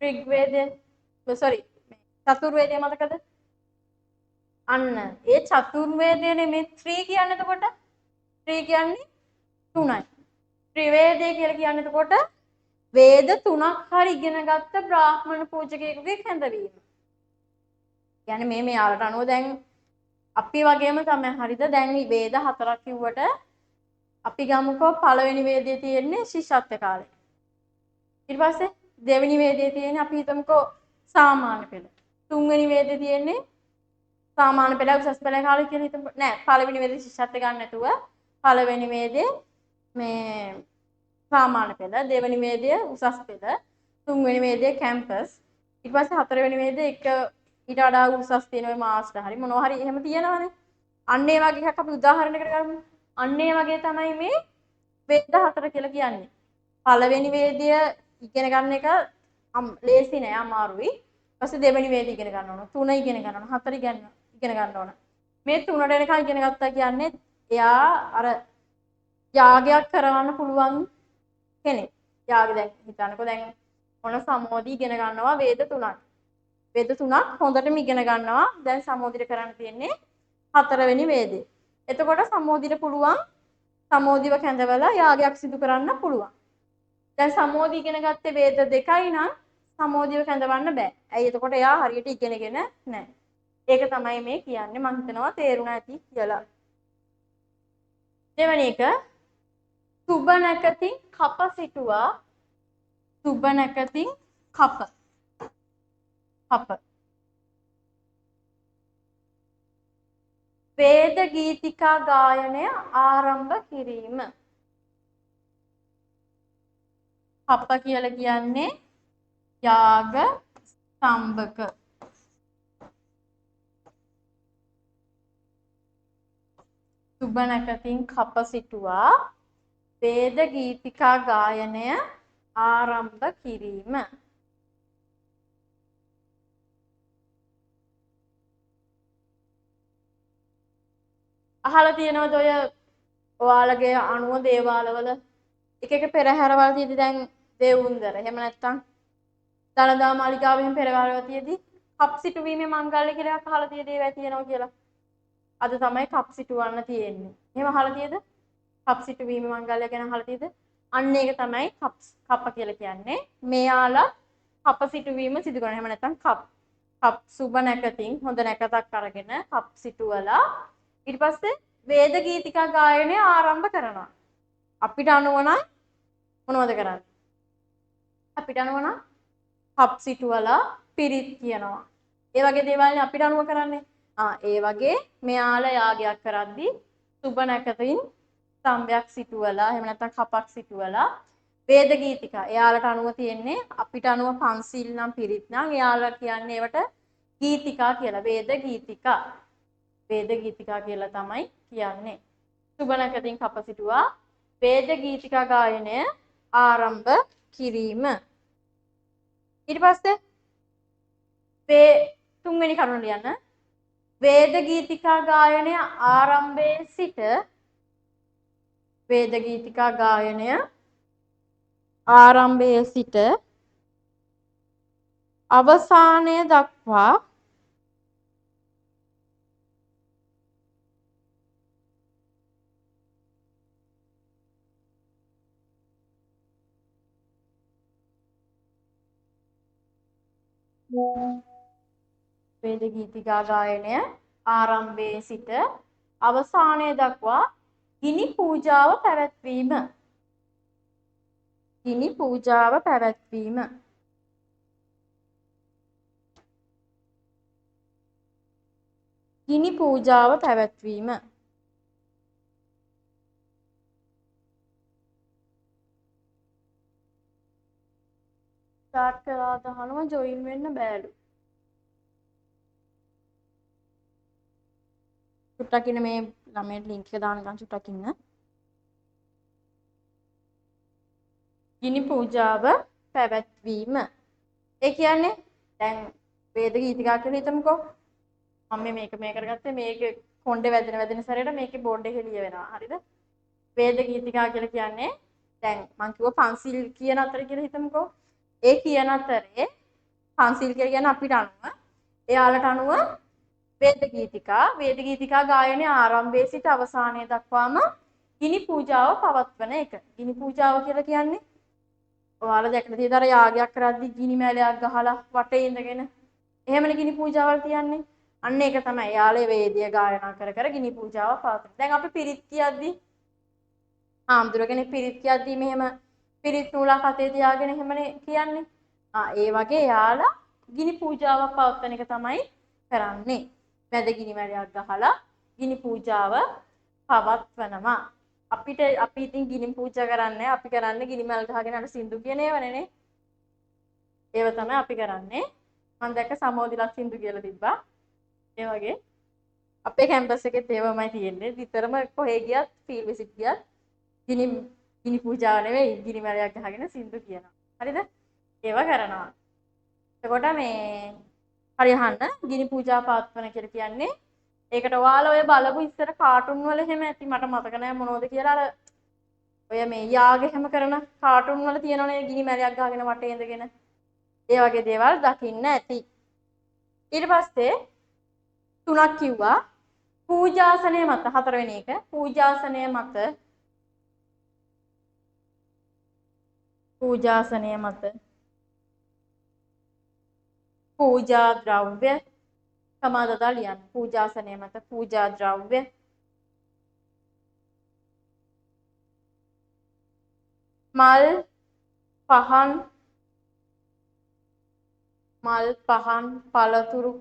ඍග් වේදය චතුර්වේදය මතකද? අන්න ඒ චතුර්වේදයනේ මේ ත්‍රි කියන්නේ. එතකොට ත්‍රි කියන්නේ 3යි. ත්‍රිවේදය කියලා කියන්නේ එතකොට වේද 3ක් හරි ඉගෙන ගත්ත බ්‍රාහ්මණ පූජකයෙකුගේ කැඳවීම. කියන්නේ මේ මෙයාලට අනුව දැන් අපි වගේම තමයි. හරිද? දැන් වේද 4ක් කිව්වට අපි ගමුකෝ පළවෙනි වේදයේ තියෙන්නේ ශිෂ්‍යත්ව කාලේ. ඊට පස්සේ දෙවෙනි වේදයේ තියෙන්නේ අපි හිතමුකෝ සාමාන්‍ය පෙළ. තුන්වෙනි වේදයේ තියෙන්නේ සාමාන්‍ය පෙළ උසස් පෙළ කාලේ කියලා හිතමු. නෑ පළවෙනි වේදයේ ශිෂ්‍යත්ව ගන්න නැතුව පළවෙනි වේදයේ මේ සාමාන්‍ය පෙළ, දෙවෙනි වේදය උසස් පෙළ, තුන්වෙනි වේදය කැම්පස්, ඊට පස්සේ හතරවෙනි වේදය එක ඊට වඩා උසස් තියෙන ඔය මාස්ටර් හරි මොනවා හරි එහෙම තියෙනවනේ. අන්න ඒ වගේ එකක් අපි උදාහරණයකට ගමු. අන්න ඒ වගේ තමයි මේ වේද 4 කියලා කියන්නේ. පළවෙනි වේදය ඉගෙන ගන්න එක ලේසි නෑ අමාරුයි. ඊපස්සේ දෙවෙනි වේදය ඉගෙන ගන්න ඕන. 3 ඉගෙන ගන්න ඕන. 4 ඉගෙන ගන්න ඕන. මේ 3ට එනකන් ඉගෙන ගත්තා කියන්නේ එයා අර යාගයක් කරවන්න පුළුවන් කෙනෙක්. යාග දැන් හිතන්නකෝ දැන් මොන සමෝධි ඉගෙන ගන්නවා වේද 3ක්. වේද 3ක් හොඳටම ඉගෙන ගන්නවා. දැන් සමෝධියට කරන්න තියෙන්නේ 4වෙනි වේදේ. එතකොට සමෝධියට පුළුවන් සමෝධිව කැඳවලා යාගයක් සිදු කරන්න පුළුවන්. දැන් සමෝධි ඉගෙන ගත්තේ වේද 2යි නම් සමෝධිව කැඳවන්න බෑ. ඇයි? එතකොට එයා හරියට ඉගෙනගෙන නැහැ. ඒක තමයි මේ කියන්නේ. මම හිතනවා තේරුණා ඇති කියලා. දෙවෙනි එක සුබ නැකතින් කප සිටුවා. සුබ නැකතින් කප වේද ගීතිකා ගායනය ආරම්භ කිරීම. කප කියලා කියන්නේ යාග ස්තම්භක. සුබ නැකතින් කප සිටුවා වේද ගීතිකා ගායනය ආරම්භ කිරීම. අහලා තියෙනවද ඔය ඔයාලගේ අණුව දේවාලවල එක එක පෙරහැරවල් තියෙදි දැන් දේවුන්දර එහෙම නැත්තම් දළදා මාලිගාවෙන් පෙරහැරවල් තියෙදි කප් සිටුවීමේ මංගල්‍ය කියලා අහලා තියෙ දේවල් තියෙනවා කියලා. අද තමයි කප් සිටුවන්න තියෙන්නේ. එහෙම අහලා තියෙද? කප් සිටුවීමේ මංගල්‍ය ගැන අහලා තියෙද? අන්න ඒක තමයි කප කියලා කියන්නේ. මෙයාලා කප සිටුවීම සිදු කරනවා. එහෙම නැත්තම් කප් සුබ නැකතින් හොඳ නැකතක් අරගෙන කප් සිටුවලා ඊට පස්සේ වේද ගීතිකා ගායනය ආරම්භ කරනවා. අපිට අනුව නම් මොනවද කරන්නේ? අපිට අනුව නම් කප් සිටුවලා පිරිත් කියනවා. ඒ වගේ දේවල් අපිට අනුව කරන්නේ. ඒ වගේ මෙයාලා යාගයක් කරද්දී සුබ නැකතින් සම්බයක් සිටුවලා එහෙම නැත්නම් කපක් සිටුවලා වේද ගීතිකා එයාලට අනුව තියෙන්නේ අපිට අනුව පන්සිල් නම් පිරිත් නම් එයාලා කියන්නේ ඒවට ගීතිකා කියලා. වේද ගීතිකා. වේද ගීතිකා කියලා තමයි කියන්නේ. සුබ නැකතින් කප සිටුවා වේද ගීතිකා ගායනය ආරම්භ කිරීම. ඊට පස්සේ තුන්වෙනි කරුණ ලියන්න. වේද ගීතිකා ගායනය ආරම්භයේ සිට වේද ගීතිකා ගායනය ආරම්භයේ සිට අවසානය දක්වා වේද ගීතිකා ගායනය ආරම්භයේ සිට අවසානය දක්වා ගිනි පූජාව පැවැත්වීම. ගිනි පූජාව පැවැත්වීම. ගිනි පූජාව පැවැත්වීම. ස්ටාර්ට් කරලා දහනවා ජොයින් වෙන්න බෑලු. චුට්ටක් ඉන්න මේ ළමයට ලින්ක් එක දාන්නකම් චුට්ටක් ඉන්න. ගිනි පූජාව පැවැත්වීම. ඒ කියන්නේ දැන් වේද ගීතිකා කියලා හිතමුකෝ. මම මේ කරගත්තේ මේකේ කොණ්ඩේ වැදෙන සැරේට මේකේ බෝඩ් එකේ ලිය වෙනවා. හරිද? වේද ගීතිකා කියලා කියන්නේ දැන් මම කිව්වා පන්සිල් කියන අතර කියලා හිතමුකෝ. ඒ කියන අතරේ පන්සිල් කියලා කියන්නේ අපිට අනුව එයාලට අනුව වේද ගීතිකා ගායනයේ ආරම්භයේ සිට අවසානය දක්වාම ගිනි පූජාව පවත්වන එක. ගිනි පූජාව කියලා කියන්නේ ඔයාලා දැකලා තියෙද අර යාගයක් කරද්දි ගිනි මැලයක් ගහලා වටේ ඉඳගෙන එහෙමනේ ගිනි පූජාවල් තියන්නේ. අන්න ඒක තමයි යාලේ වේදිය ගායනා කර කර ගිනි පූජාව පවත්වන. දැන් අපි පිරිත් කියද්දි ආම්දුරගෙන පිරිත් කියද්දි මෙහෙම පිරිත් නූලක් අතේ තියාගෙන එහෙමනේ කියන්නේ. ඒ වගේ යාලා ගිනි පූජාවක් පවත්වන එක තමයි කරන්නේ. වැද ගිනි මැලයක් ගහලා ගිනි පූජාව පවත්වනවා. අපි ඉතින් ගිනි පූජා කරන්නේ අපි කරන්නේ ගිනි මැල් ගහගෙන අර සින්දු කියන ඒවනේ නේ. ඒව තමයි අපි කරන්නේ. මම දැක්ක සමෝදිලත් සින්දු කියලා තිබ්බා. ඒ වගේ අපේ කැම්පස් එකෙත් ඒවමයි තියෙන්නේ. විතරම කොහේ ගියත් ෆීල්ඩ් විසිට් ගියත් ගිනි පූජාව නෙවෙයි ගිනි මැලයක් ගහගෙන සින්දු කියනවා. හරිද? ඒව කරනවා. එතකොට මේ හරි අහන්න ගිනි පූජා පවත්වන කියලා කියන්නේ ඒකට ඔයාලා ඔය බලපු ඉස්සර කාටුන් වල එහෙම ඇති මට මතක නෑ මොනවද කියලා අර ඔය මේ යාග එහෙම කරන කාටුන් වල තියෙනවනේ ගිනි මැලයක් ගහගෙන වටේ ඉඳගෙන ඒ වගේ දේවල් දකින්න ඇති. ඊට පස්සේ තුනක් කිව්වා පූජාසනය මත හතරවෙනි එක පූජාසනය මත පූජා ද්‍රව්‍ය සමාදදා ලියන්න. පූජාසනය මත පූජා ද්‍රව්‍ය මල් පහන් පළතුරු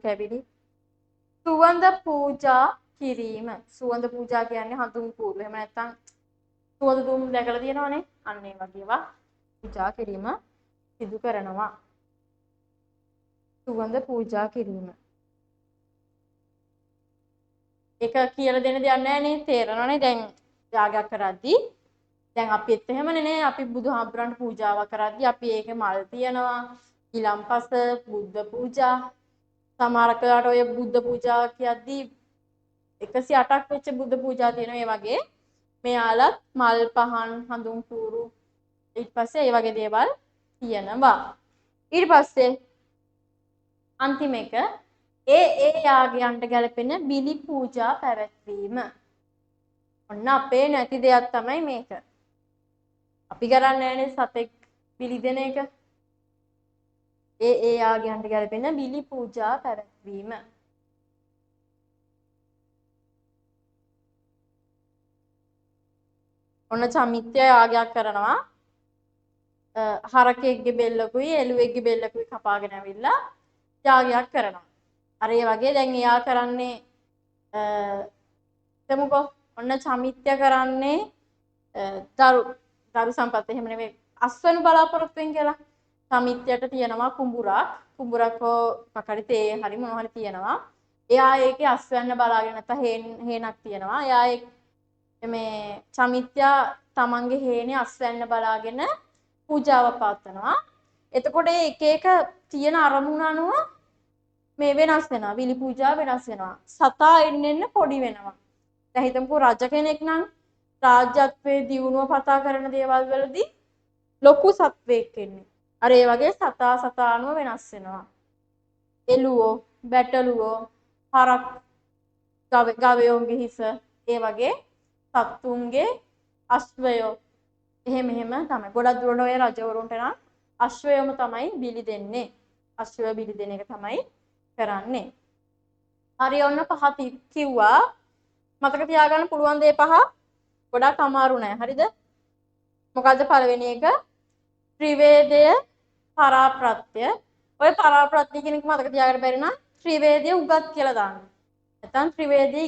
කැවිලි සුවඳ පූජා කිරීම. සුවඳ පූජා කියන්නේ හඳුන් කූරු. එහෙම නැත්නම් සුවඳ දුම් දැකලා තියෙනවනේ. අන්න ඒ වගේ ඒවා පූජා කිරීම සිදු කරනවා. සුවඳ පූජා කිරීම. ඒක කියලා දෙන්න දෙයක් නැහැ නේ. තේරෙනවනේ දැන් යාගයක් කරද්දී දැන් අපිත් එහෙමනේ නේ අපි බුදුහාමුදුරන්ට පූජාවක් කරද්දී අපි ඒකේ මල් තියනවා ඊළම්පස බුද්ධ පූජා සමහර කාලට ඔය බුද්ධ පූජා කියද්දී 108ක් වෙච්ච බුද්ධ පූජා තියෙනවා. ඒ වගේ මෙයාලත් මල් පහන් හඳුන් කූරු ඊට පස්සේ ඒ වගේ දේවල් තියෙනවා. ඊට පස්සේ අන්තිම එක ඒ යාගයන්ට ගැලපෙන බිලි පූජා පැවැත්වීම. ඔන්න අපේ නැති දෙයක් තමයි මේක. අපි කරන්නේ නැහැනේ සතෙක් බිලි දෙන එක. ඒ යාගයන්ට ගැලපෙන බිලි පූජා පැවැත්වීම. ඔන්න චමිත්‍ය යාගයක් කරනවා. හරකෙක්ගේ බෙල්ලකුයි එළුවෙක්ගේ බෙල්ලකුයි කපාගෙන ඇවිල්ලා යාගයක් කරනවා. අර ඒ වගේ දැන් එයා කරන්නේ තමකෝ ඔන්න චමිත්‍ය කරන්නේ දරු සම්පත් එහෙම නෙමෙයි අස්වනු බලාපොරොත්තු වෙන කියලා. චමිත්‍යයට තියෙනවා කුඹුරක් හෝ පකඩි තේ හරි මොනවා හරි තියෙනවා. එයා ඒකේ අස්වැන්න බලාගෙන නැත්නම් හේනක් තියෙනවා. එයා මේ චමිත්‍යා තමන්ගේ හේනේ අස්වැන්න බලාගෙන පූජාව පවත්වනවා. එතකොට එක එක තියෙන අරමුණ අනුව මේ වෙනස් වෙනවා. බිලි පූජා වෙනස් වෙනවා. සතා එන්න පොඩි වෙනවා. දැන් හිතමුකෝ රජ කෙනෙක් නම් රාජ්‍යත්වයේ දියුණුව පතා කරන දේවල් වලදී ලොකු සත්වෙක් එන්නේ. අර ඒ වගේ සතා අනුව වෙනස් වෙනවා. එළුවෝ, බැටළුවෝ, හරක්, ගවයෝන්ගේ හිස, ඒ වගේ සත්තුන්ගේ අශ්වයෝ එහෙම තමයි. ගොඩක් දුරට ඔය රජවරුන්ට නම් අශ්වයම තමයි බිලි දෙන්නේ. අශ්වය බිලි දෙන එක තමයි කරන්නේ. හරි ඔන්න පහ කිව්වා. මතක තියාගන්න පුළුවන් දේ පහ ගොඩක් අමාරු නෑ. හරිද? මොකද්ද පළවෙනි එක? ත්‍රිවේදය පරාප්‍රත්‍ය. ඔය පරාප්‍රත්‍ය කියන එක මතක තියාගන්න බැරි නම් ත්‍රිවේදය උගත් කියලා දාන්න. නැත්නම් ත්‍රිවේදය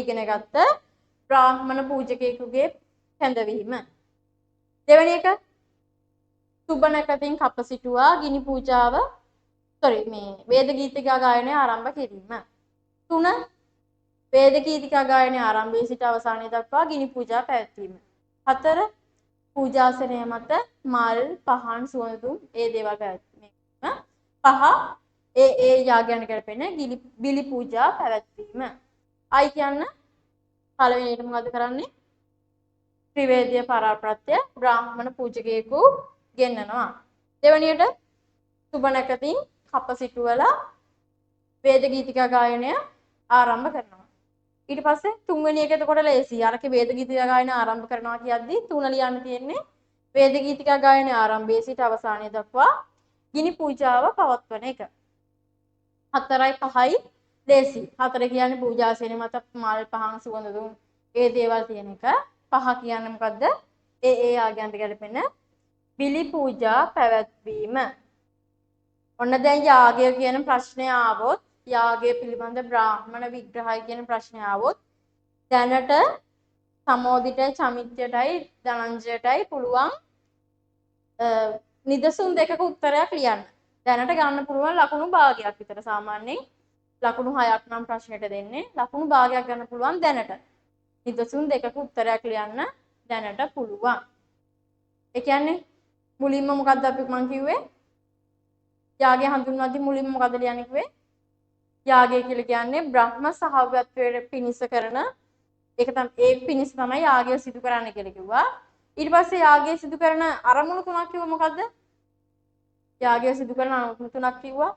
ඉගෙන ගත්ත බ්‍රාහ්මණ පූජකයෙකුගේ කැඳවීම. දෙවෙනි එක සුබනකතින් කප සිටුවා ගිනි පූජාව වේද ගීතිකා ගායනය ආරම්භ කිරීම. 3 වේද ගීතිකා ගායනය ආරම්භයේ සිට අවසානය දක්වා ගිනි පූජා පැවැත්වීම. 4 පූජාසනය මත මල් පහන් සුවඳුම් ඒ දේවල් පැවැත්වීම. 5 ඒ යාගයන් කරපෙන බිලි පූජා පැවැත්වීම. ආයි කියන්න පළවෙනියට මොකද කරන්නේ? ත්‍රිවේදීය පරාප්‍රත්‍ය බ්‍රාහ්මණ පූජකයෙකු ගෙන්නනවා. දෙවෙනියට සුබනකතින් කප සිටුවලා වේද ගීතිකා ගායනය ආරම්භ කරනවා. ඊට පස්සේ තුන්වෙනි එක එතකොට ලේසි. අරකේ වේද ගීතිකා ගායනය ආරම්භ කරනවා කියද්දී 3 ලියන්න තියෙන්නේ වේද ගීතිකා ගායනය ආරම්භයේ සිට අවසානය දක්වා ගිනි පූජාව පවත්වන එක. 4යි 5යි ලේසි. 4 කියන්නේ පූජාසනෙ මත මල් පහන් සුවඳ දුම් ඒ දේවල් තියෙන එක. 5 කියන්නේ මොකද්ද? ඒ ආගයන්ට ගැලපෙන බිලි පූජා පැවැත්වීම. ඔන්න දැන් යාගය කියන ප්‍රශ්නය ආවොත් යාගය පිළිබඳ බ්‍රාහ්මණ විග්‍රහය කියන ප්‍රශ්නය ආවොත් දැනට සමෝදිතයි චමිත්‍යටයි ධනංජයටයි පුළුවන් නිදසුන් දෙකක උත්තරයක් ලියන්න. දැනට ගන්න පුළුවන් ලකුණු භාගයක් විතර. සාමාන්‍යයෙන් ලකුණු 6ක් නම් ප්‍රශ්නෙට දෙන්නේ. ලකුණු භාගයක් ගන්න පුළුවන් දැනට. නිදසුන් දෙකක උත්තරයක් ලියන්න දැනට පුළුවන්. ඒ කියන්නේ මුලින්ම මොකද්ද අපි මං කිව්වේ? යාගය හඳුන්වද්දී මුලින්ම මොකද ලියන්නේ කිව්වේ? යාගය කියලා කියන්නේ බ්‍රහ්ම සහවත්වයට පිනිස කරන ඒක තමයි ඒ පිනිස තමයි යාගය සිදු කරන්න කියලා කිව්වා. ඊට පස්සේ යාගය සිදු කරන අරමුණු තුනක් කිව්ව මොකද්ද? යාගය සිදු කරන අරමුණු තුනක් කිව්වා.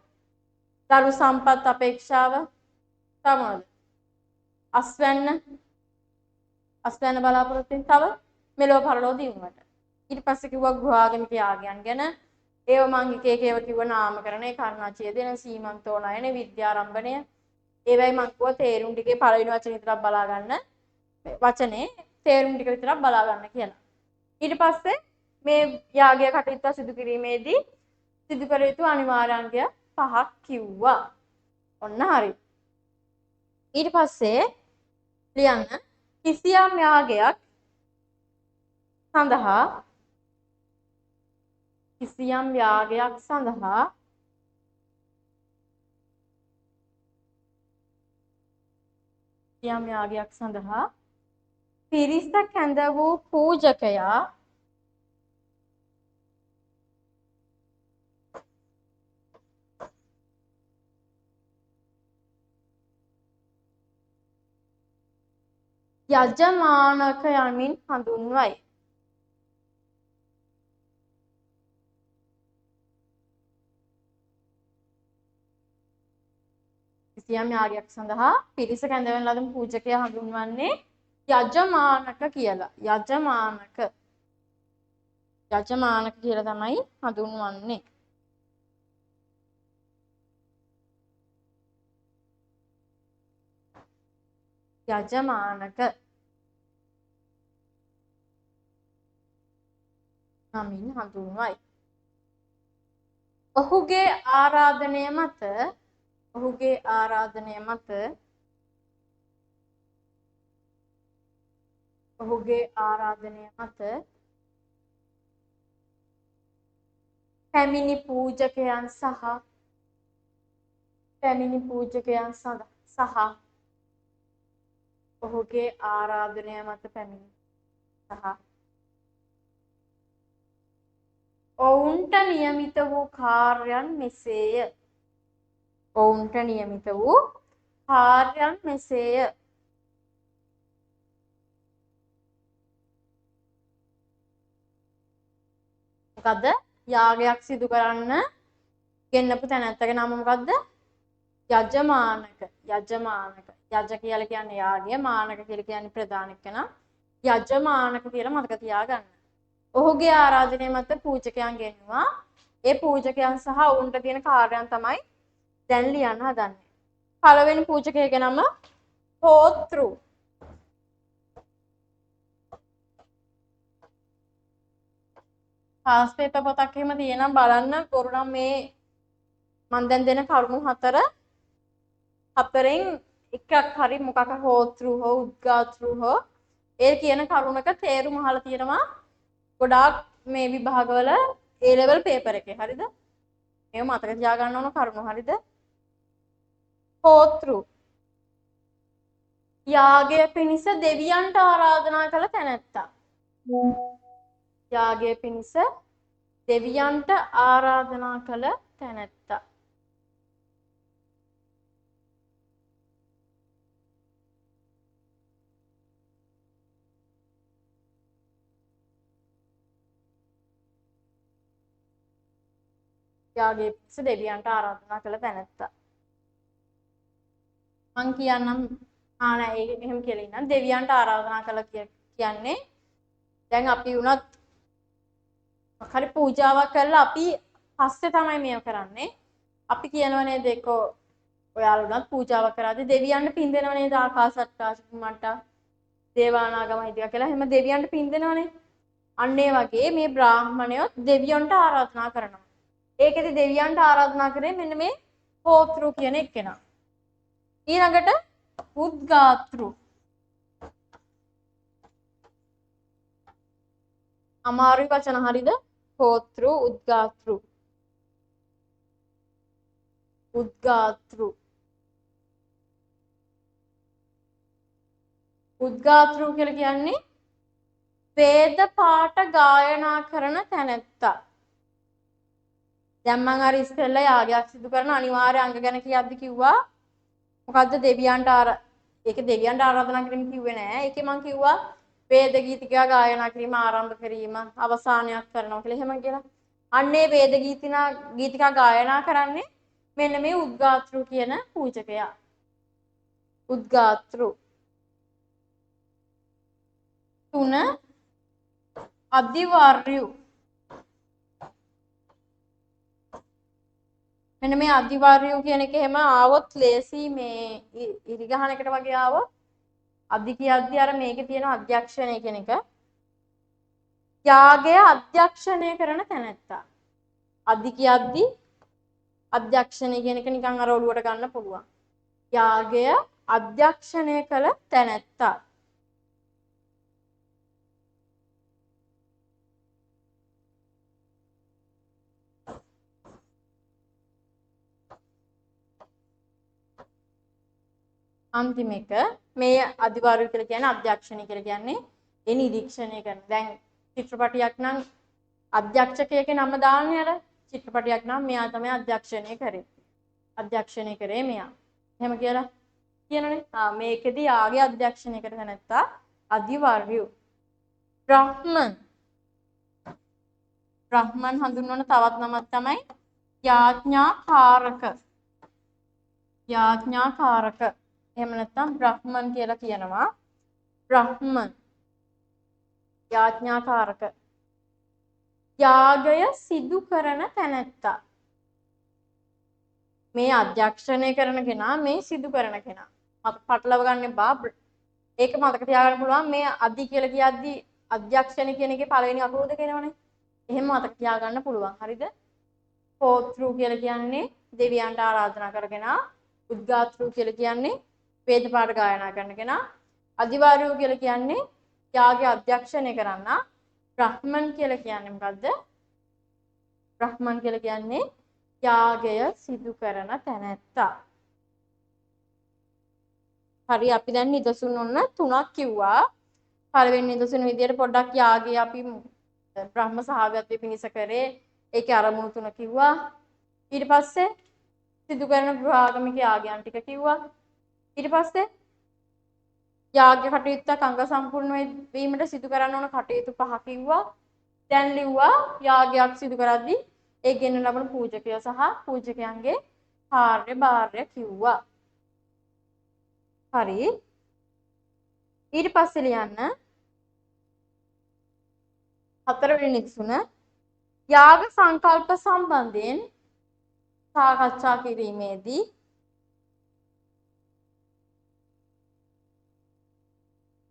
දරු සම්පත් අපේක්ෂාව තමයි. අස්වැන්න බලාපොරොත්තු වෙන තව මෙලොව පරලොව දියුණුවට. ඊට පස්සේ කිව්වා ගෘහාගමික යාගයන් ගැන. ඒව මං එක ඒවා කිව්ව නාමකරණය, කර්ණාචේදන, සීමන්තෝනයන, විද්‍යාරම්භණය. ඒවයි මං කිව්වා තේරුම් ටිකේ පළවෙනි වචනේ විතරක් බලා ගන්න. වචනේ තේරුම් ටික විතරක් බලා ගන්න කියලා. ඊට පස්සේ මේ යාගය කටයුත්ත සිදු කිරීමේදී සිදු කළ යුතු අනිවාර්ය අංග 5ක් කිව්වා. ඔන්න හරි. ඊට පස්සේ ලියන්න කිසියම් යාගයක් සඳහා යම් යාගයක් සඳහා පිරිසක් ඇඳ වූ පූජකයා යජමානක යමින් හඳුන්වයි. කිසියම් යාගයක් සඳහා පිරිසක ඇඳවෙන ලද පූජකයා හඳුන්වන්නේ යජමානක කියලා. යජමානක කියලා තමයි හඳුන්වන්නේ. යජමානක නමින් හඳුන්වයි. ඔහුගේ ආරාධනය මත පැමිණි පූජකයන් සහ ඔහුගේ ආරාධනය මත පැමිණි සහ ඔවුන්ට නියමිත වූ කාර්යයන් මෙසේය. මොකද යාගයක් සිදු කරන්න ගෙන්නපු තැනැත්තගේ නම මොකද්ද? යජමානක. යජ කියලා කියන්නේ යාගය, මානක කියලා කියන්නේ ප්‍රධාන කෙනා. යජමානක කියලා මතක තියාගන්න. ඔහුගේ ආරාධනය මත පූජකයන් ගෙන්නවා. ඒ පූජකයන් සහ ඔවුන්ට තියෙන කාර්යයන් තමයි දැන් ලියන්න හදන්නේ. පළවෙනි පූජකයාගේ නම හෝතෘ. පාස් පේපර් පොතක් එහෙම තියෙනම් බලන්න. බොරු නම් මේ මම දැන් දෙන කරුණු හතරෙන් එකක් හරි මොකක් හෝතෘ හෝ උද්ගාතෘ හෝ ඒ කියන කරුණක තේරුම අහලා තියෙනවා. ගොඩාක් මේ විභාගවල A level paper එකේ. හරිද? මේව මතක තියාගන්න ඕන කරුණු. හරිද? හෝතෘ යාගය පිණිස දෙවියන්ට ආරාධනා කළ තැනැත්තා. යාගය පිණිස දෙවියන්ට ආරාධනා කළ තැනැත්තා. යාගය පිණිස දෙවියන්ට ආරාධනා කළ තැනැත්තා. මං කියන්නම් නෑ එහෙම කියලා ඉන්නම්. දෙවියන්ට ආරාධනා කළ කියන්නේ දැන් අපි උනත් හරි පූජාවක් කරලා අපි පස්සේ තමයි මේව කරන්නේ. අපි කියනවා නේද එක්කෝ ඔයාලා උනත් පූජාවක් කරාදී දෙවියන්ට පින් දෙනව නේද? ආකාසට්ටා චුම්මට්ටා දේවානාගම හිටියා කියලා. එහෙම දෙවියන්ට පින් දෙනවනේ. අන්න ඒ වගේ මේ බ්‍රාහ්මණයෝ දෙවියන්ට ආරාධනා කරනවා. ඒකෙදි දෙවියන්ට ආරාධනා කරේ මෙන්න මේ හෝතෘ කියන එක්කෙනා. ඊළඟට උද්ගාතෘ. අමාරුයි වචන. හරිද? හෝතෘ උද්ගාතෘ. උද්ගාතෘ කියලා කියන්නේ වේද පාඨ ගායනා කරන තැනැත්තා. දැන් මම අර ඉස්සෙල්ලා යාගයක් සිදු කරන අනිවාර්ය අංග ගැන කියද්දි කිව්වා මොකද්ද දෙවියන්ට ඒක දෙවියන්ට ආරාධනා කිරීම කිව්වේ නෑ. ඒකේ මම කිව්වා වේද ගීතිකා ගායනා කිරීම ආරම්භ කිරීම අවසානයක් කරනවා කියලා. එහෙම කියලා. අන්නේ වේද ගීතිකා ගායනා කරන්නේ මෙන්න මේ උද්ගාතෘ කියන පූජකයා. උද්ගාතෘ. 3 අදිවර්යු. මෙන්න මේ අදිවර්යු කියන එක එහෙම ආවොත් ලේසි මේ ඉරි ගහන එකට වගේ ආවොත් අදි කියද්දි අර මේකේ තියෙන අධ්‍යක්ෂණය කියන එක යාගය අධ්‍යක්ෂණය කරන තැනැත්තා. අදි කියද්දි අධ්‍යක්ෂණය කියන එක නිකන් අර ඔලුවට ගන්න පුළුවන්. යාගය අධ්‍යක්ෂණය කළ තැනැත්තා. අන්තිම එක මේ අධිවාර්ය කියලා කියන්නේ අධ්‍යක්ෂණය කියලා කියන්නේ ඒ නිරීක්ෂණය කරන. දැන් චිත්‍රපටයක් නම් අධ්‍යක්ෂකයෙක්ගේ නම දාන්නේ අර චිත්‍රපටයක් නම් මෙයා තමයි අධ්‍යක්ෂණය කරේ. අධ්‍යක්ෂණය කරේ මෙයා. එහෙම කියලා කියනනේ. මේකෙදී ආගේ අධ්‍යක්ෂණය කරගෙන නැත්තා අධිවාර්ය. බ්‍රහ්මන් හඳුන්වන තවත් නමක් තමයි යාඥාකාරක. යාඥාකාරක. එහෙම නැත්නම් බ්‍රහ්මන් කියලා කියනවා. බ්‍රහ්මන් යාඥාකාරක. යාගය සිදු කරන තැනැත්තා. මේ අධ්‍යක්ෂණය කරන කෙනා මේ සිදු කරන කෙනා. පටලව ගන්න එපා. ඒක මතක තියාගන්න පුළුවන් මේ අධි කියලා කියද්දි අධ්‍යක්ෂණය කියන එකේ පළවෙනි අකුරු දෙක එනවනේ. එහෙම මතක තියාගන්න පුළුවන්. හරිද? හෝතෘ කියලා කියන්නේ දෙවියන්ට ආරාධනා කරගෙන උද්ගාතෘ කියලා කියන්නේ වේද පාඨ ගායනා කරන කෙනා. අධිවාර්ය කියලා කියන්නේ යාගේ අධ්‍යක්ෂණය කරන්න. බ්‍රහ්මන් කියලා කියන්නේ මොකද්ද? බ්‍රහ්මන් කියලා කියන්නේ යාගය සිදු කරන තැනැත්තා. හරි අපි දැන් නිදසුන් ඔන්න 3ක් කිව්වා. පළවෙනි නිදසුන විදියට පොඩ්ඩක් යාගේ අපි බ්‍රහ්ම සහගතය පිණිස කරේ. ඒකේ අරමුණු 3 කිව්වා. ඊට පස්සේ සිදු කරන ගෘහාගමික යාගයන් ටික කිව්වා. ඊට පස්සේ යාග්‍ය කටයුත්තක් අංග සම්පූර්ණ වීමට සිදු කරන්න ඕන කටයුතු 5 කිව්වා. දැන් ලිව්වා යාගයක් සිදු කරද්දී ඒ ගෙන්න ලබන පූජකය සහ පූජකයන්ගේ කාර්ය භාරය කිව්වා. හරි. ඊට පස්සේ ලියන්න හතරවෙනි නිදසුන යාග සංකල්ප සම්බන්ධයෙන් සාකච්ඡා කිරීමේදී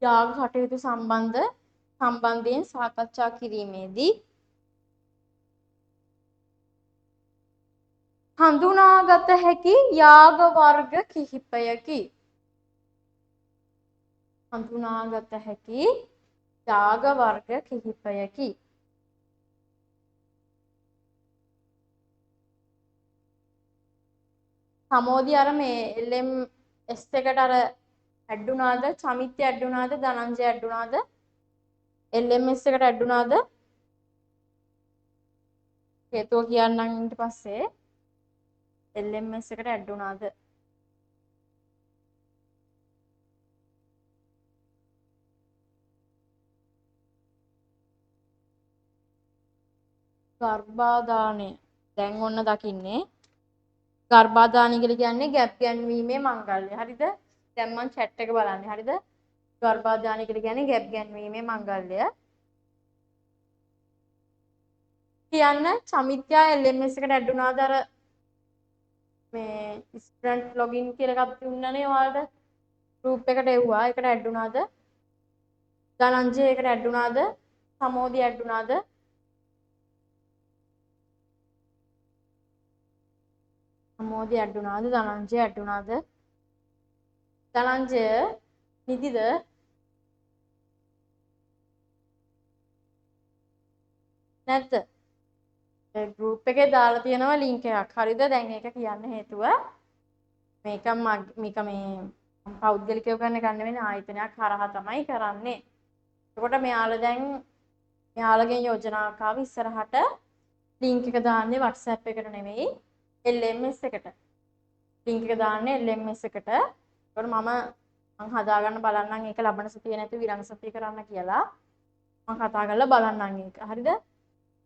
යාග කටයුතු සම්බන්ධයෙන් සාකච්ඡා කිරීමේදී හඳුනාගත හැකි යාග වර්ග කිහිපයකි. හඳුනාගත හැකි යාග වර්ග කිහිපයකි. සමෝදි අර මේ LMS එකට අර ඇඩ් වුණාද? චමිත්‍ය ඇඩ් වුණාද? ධනංජය ඇඩ් වුණාද? LMS එකට ඇඩ් වුණාද? හේතුව කියන්නම් ඊට පස්සේ LMS එකට ඇඩ් වුණාද? ගර්භාදානය දැන් ඔන්න දකින්නේ ගර්භාදානය කියලා කියන්නේ ගැප් ගැන්වීමේ මංගල්‍ය. හරිද? දැන් මම chat එක බලන්නේ. හරිද? ගර්භාදානය කියලා කියන්නේ ගැප් ගැන්වීමේ මංගල්‍ය. කියන්න චමිත්‍යා LMS එකට ඇඩ් වුණාද අර මේ ස්ටුඩන්ට් ලොගින් කියලා එකක් දුන්නනේ ඔයාලට group එකට එව්වා. ඒකට ඇඩ් වුණාද? ධනංජය එකට ඇඩ් වුණාද? සමෝදි ඇඩ් වුණාද? සමෝදි ඇඩ් වුණාද? ධනංජය ඇඩ් වුණාද? ධනංජය නිදිද? නැද්ද? ඒ group එකේ දාලා තියෙනවා link එකක්. හරිද? දැන් ඒක කියන්න හේතුව මේක මේ පෞද්ගලිකව කරන එක නෙවෙයි ආයතනයක් හරහා තමයි කරන්නේ. එතකොට මෙයාලගෙන් යෝජනාවක් ආව ඉස්සරහට link එක දාන්නේ WhatsApp එකට නෙවෙයි LMS එකට. link එක දාන්නේ LMS එකට. එතකොට මම හදාගන්න බලන්නම් ඒක ලබන සතියේ නැති විරංග සතිය කරන්න කියලා. මම කතා කරලා බලන්නම් ඒක. හරිද?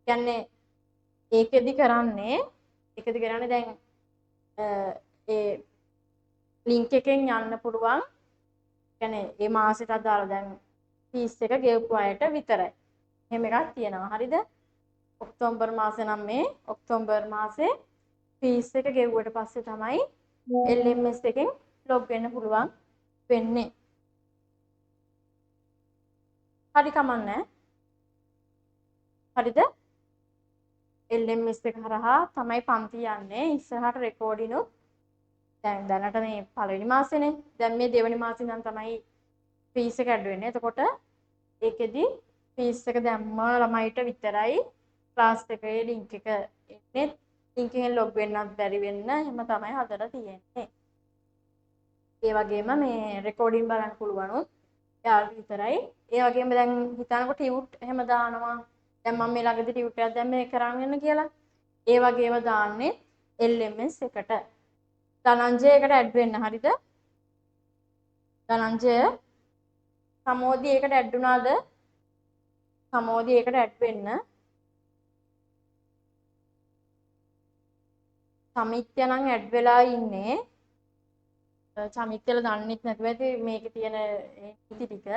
කියන්නේ ඒකෙදි කරන්නේ දැන් ඒ link එකෙන් යන්න පුළුවන්. කියන්නේ මේ මාසෙට අදාළ දැන් fees එක ගෙවපු අයට විතරයි. එහෙම එකක් තියෙනවා. හරිද? ඔක්තෝබර් මාසේ නම් මේ ඔක්තෝබර් මාසේ fees එක ගෙවුවට පස්සේ තමයි LMS එකෙන් log වෙන්න පුළුවන් වෙන්නේ. හරි කමන්නේ. හරිද? LMS එක හරහා තමයි පන්ති යන්නේ. ඉස්සරහට රෙකෝඩින් උත් දැන් දැනට මේ පළවෙනි මාසෙනේ. දැන් මේ දෙවෙනි මාසෙන් නම් තමයි fees එක ඇඩ් වෙන්නේ. එතකොට ඒකෙදි fees එක දැම්ම ළමයිට විතරයි class එකේ link එක එන්නේ. link එකෙන් log වෙන්නත් බැරි වෙන්න එහෙම තමයි හදලා තියෙන්නේ. ඒ වගේම මේ රෙකෝඩින් බලන්න පුළුවන් උත් එයාලට විතරයි. ඒ වගේම දැන් හිතනකො ටියුට් එහෙම දානවා. දැන් මම මේ ළඟදී ටියුට් එකක් දැන් මේ කරන් යන්න කියලා. ඒ වගේම දාන්නේ LMS එකට. ධනංජය එකට ඇඩ් වෙන්න හරිද? ධනංජය සමෝදි එකට ඇඩ් වුණාද? සමෝදි එකට ඇඩ් වෙන්න. සමිත්‍ය නම් ඇඩ් වෙලා ඉන්නේ. සමිත්‍යල දන්නෙත් නැතුව ඇති මේකේ තියෙන නීති ටික.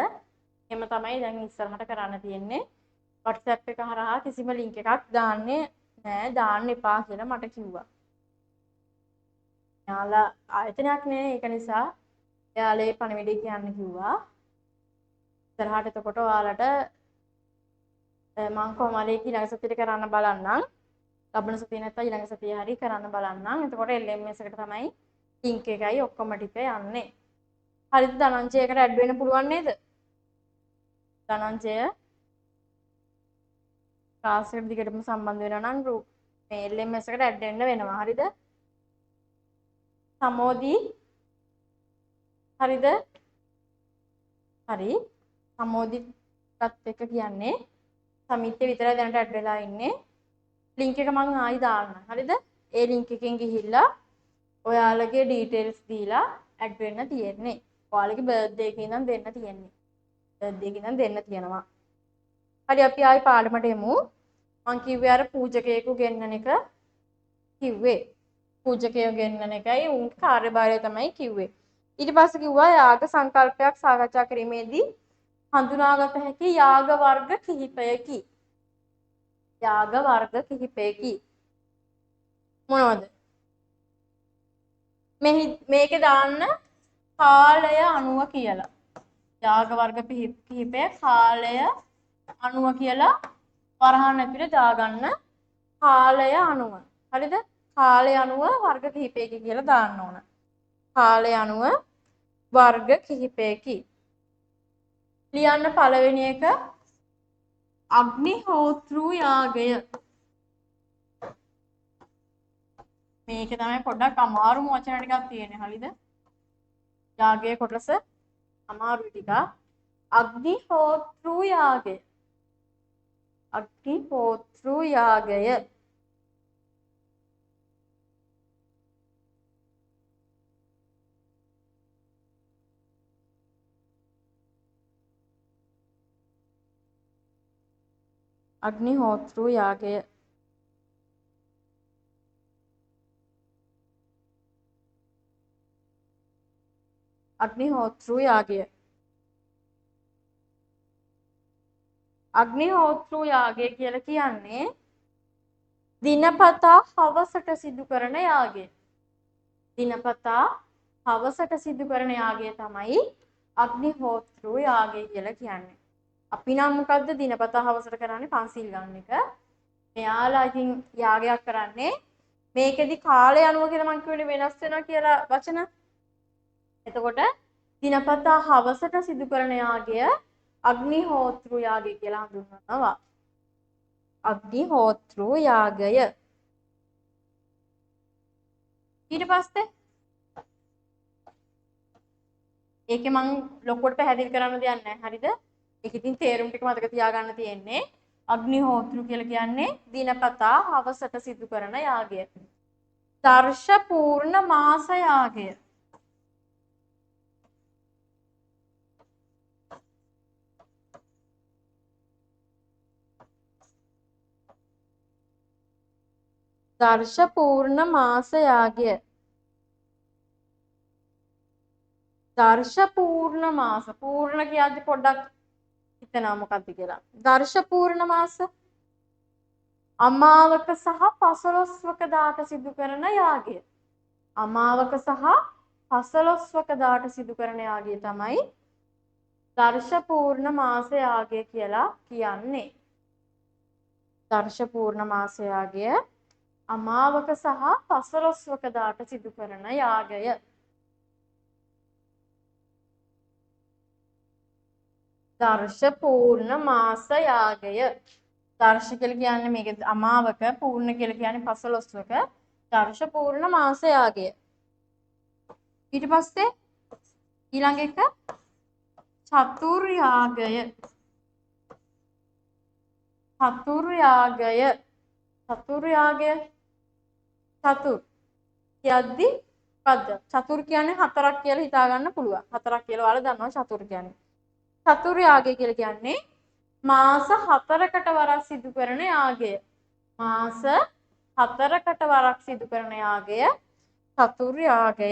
එහෙම තමයි දැන් ඉස්සරහට කරන්න තියෙන්නේ. WhatsApp එක හරහා කිසිම link එකක් දාන්නේ නෑ. දාන්න එපා කියලා මට කිව්වා. යාලා ආයතනයක් නේ ඒක නිසා එයාලේ පණිවිඩය කියන්න කිව්වා. ඉස්සරහට එතකොට ඔයාලට මම කොහමද ඊළඟ සතියේ කරන්න බලන්නම්. ලබන සතියේ නැත්නම් ඊළඟ සතියේ හරි කරන්න බලන්නම්. එතකොට LMS එකට තමයි link එකයි ඔක්කොම ටික යන්නේ. හරිද ධනංජය එකට ඇඩ් වෙන්න පුළුවන් නේද? ධනංජය ක්ලාස් එකට දිගටම සම්බන්ධ වෙනවා නම් group මේ LMS එකට ඇඩ් වෙන්න වෙනවා. හරිද? සමෝදි හරිද? හරි. සමෝදිත් එක්ක කියන්නේ සමිත්‍ය විතරයි දැනට ඇඩ් වෙලා ඉන්නේ. link එක මම ආයි දාන්නම්. හරිද? ඒ link එකෙන් ගිහිල්ලා ඔයාලගේ details දීලා ඇඩ් වෙන්න තියෙන්නේ. ඔයාලගේ birthday එක ඉඳන් දෙන්න තියෙන්නේ. birthday එක ඉඳන් දෙන්න තියෙනවා. හරි අපි ආයි පාඩමට එමු. මං කිව්වේ අර පූජකයෙකු ගෙන්නන එක කිව්වේ. පූජකයෙකු ගෙන්නන එකයි උන්ගේ කාර්යභාරය තමයි කිව්වේ. ඊට පස්සේ කිව්වා යාග සංකල්පයක් සාකච්ඡා කිරීමේදී හඳුනාගත හැකි යාග වර්ග කිහිපයකි. යාග වර්ග කිහිපයකි. මොනවද? මේකේ දාන්න කාලය අනුව කියලා. යාග වර්ග කිහිපය කාලය අනුව කියලා වරහන් ඇතුලේ දාගන්න කාලය අනුව. හරිද? කාලය අනුව වර්ග කිහිපයකි කියලා දාන්න ඕන. කාලය අනුව වර්ග කිහිපයකි. ලියන්න පළවෙනි එක අග්නිහෝත්‍ර යාගය. මේක තමයි පොඩ්ඩක් අමාරුම වචන ටිකක් තියෙන්නේ. හරිද? යාගයේ කොටස අමාරුයි ටිකක්. අග්නිහෝත්‍ර යාගය. අග්නිහෝත්‍ර යාගය. අග්නිහෝත්‍ර යාගය. අග්නිහෝත්‍ර යාගය. අග්නිහෝත්‍ර යාගය කියලා කියන්නේ දිනපතා හවසට සිදු කරන යාගය. දිනපතා හවසට සිදු කරන යාගය තමයි අග්නිහෝත්‍ර යාගය කියලා කියන්නේ. අපි නම් මොකද්ද දිනපතා හවසට කරන්නේ පන්සිල් ගන්න එක. මෙයාලා ඉතින් යාගයක් කරන්නේ මේකෙදි කාලය අනුව කියලා මම කියුවේ වෙනස් වෙනවා කියලා වචන. එතකොට දිනපතා හවසට සිදු කරන යාගය අග්නිහෝත්‍ර යාගය කියලා හඳුන්වනවා. අග්නිහෝත්‍ර යාගය. ඊට පස්සේ ඒකේ මම ලොකුවට පැහැදිලි කරන්න දෙයක් නැහැ. හරිද? ඒක ඉතින් තේරුම් ටික මතක තියාගන්න තියෙන්නේ. අග්නිහෝත්‍ර කියලා කියන්නේ දිනපතා හවසට සිදු කරන යාගය. දර්ශ පූර්ණ මාස යාගය. දර්ශ පූර්ණ මාස යාගය. දර්ශ පූර්ණ මාස. පූර්ණ කියද්දි පොඩ්ඩක් හිතනවා මොකක්ද කියලා. දර්ශ පූර්ණ මාස අමාවක සහ පසළොස්වක දාට සිදු කරන යාගය. අමාවක සහ පසළොස්වක දාට සිදු කරන යාගය තමයි දර්ශ පූර්ණ මාස යාගය කියලා කියන්නේ. දර්ශ පූර්ණ මාස යාගය අමාවක සහ පසළොස්වක දාට සිදු කරන යාගය. දර්ශ පූර්ණ මාස යාගය. දර්ශ කියලා කියන්නේ මේක අමාවක, පූර්ණ කියලා කියන්නේ පසළොස්වක. දර්ශ පූර්ණ මාස යාගය. ඊට පස්සේ ඊළඟ එක චතුර්යාගය. චතුර්යාගය. චතුර්යාගය. චතුර් කියද්දි මොකද්ද? චතුර් කියන්නේ හතරක් කියලා හිතා ගන්න පුළුවන්. හතරක් කියලා ඔයාලා දන්නවා චතුර් කියන්නේ. චතුර්යාගය කියලා කියන්නේ මාස 4කට වරක් සිදු කරන යාගය. මාස 4කට වරක් සිදු කරන යාගය චතුර්යාගය.